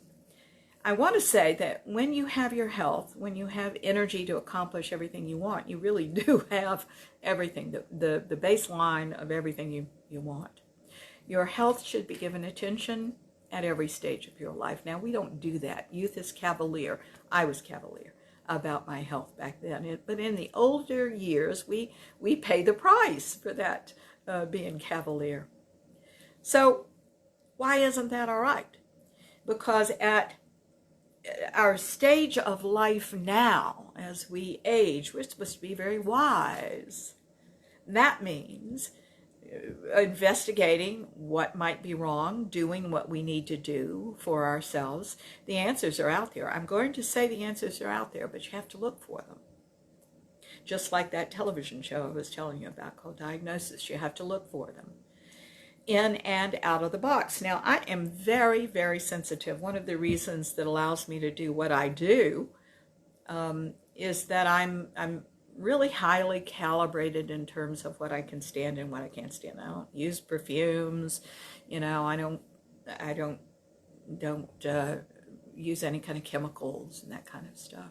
I want to say that when you have your health, when you have energy to accomplish everything you want, you really do have everything, the baseline of everything you want. Your health should be given attention at every stage of your life. Now, we don't do that. Youth is cavalier. I was cavalier about my health back then. But in the older years, we pay the price for that being cavalier. So why isn't that all right? Because at our stage of life now, as we age, we're supposed to be very wise. That means investigating what might be wrong, doing what we need to do for ourselves. The answers are out there. I'm going to say the answers are out there, but you have to look for them. Just like that television show I was telling you about called Diagnosis, you have to look for them. In and out of the box. Now, I am very, very sensitive. One of the reasons that allows me to do what I do is that I'm really highly calibrated in terms of what I can stand and what I can't stand. I don't use perfumes, you know. I don't use any kind of chemicals and that kind of stuff.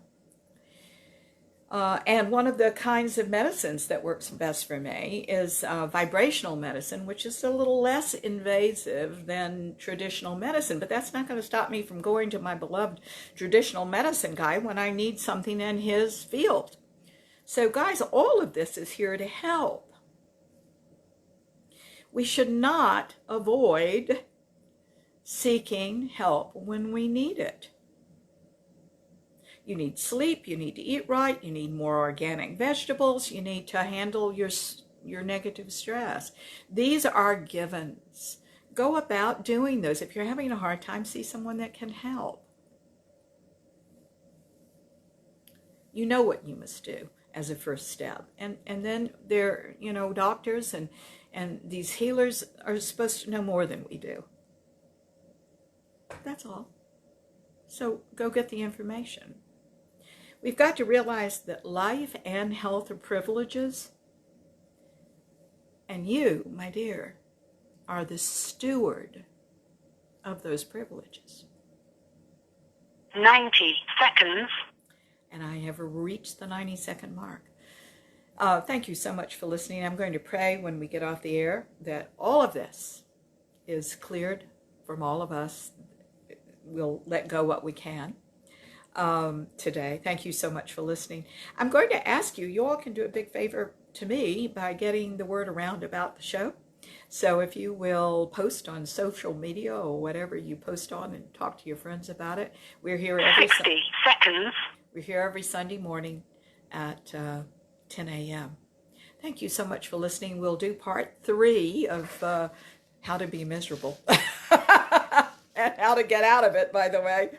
And one of the kinds of medicines that works best for me is vibrational medicine, which is a little less invasive than traditional medicine. But that's not going to stop me from going to my beloved traditional medicine guy when I need something in his field. So guys, all of this is here to help. We should not avoid seeking help when we need it. You need sleep, you need to eat right, you need more organic vegetables, you need to handle your negative stress. These are givens. Go about doing those. If you're having a hard time, see someone that can help. You know what you must do as a first step. And then there, you know, doctors and these healers are supposed to know more than we do. That's all. So go get the information. We've got to realize that life and health are privileges, and you, my dear, are the steward of those privileges. 90 seconds. And I have reached the 90-second mark. Thank you so much for listening. I'm going to pray when we get off the air that all of this is cleared from all of us. We'll let go what we can today. Thank you so much for listening. I'm going to ask you all can do a big favor to me by getting the word around about the show. So if you will post on social media or whatever you post on and talk to your friends about it. We're here every 60 seconds. We're here every Sunday morning at 10 a.m. Thank you so much for listening. We'll do part 3 of how to be miserable and how to get out of it, by the way,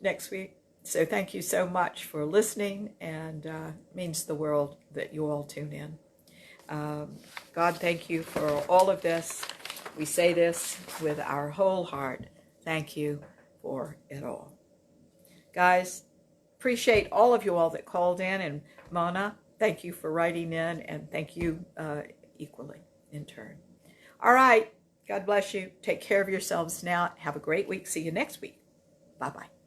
next week. So thank you so much for listening, and it means the world that you all tune in. God, thank you for all of this. We say this with our whole heart. Thank you for it all. Guys, appreciate all of you all that called in, and Mona, thank you for writing in, and thank you equally in turn. All right, God bless you. Take care of yourselves now. Have a great week. See you next week. Bye-bye.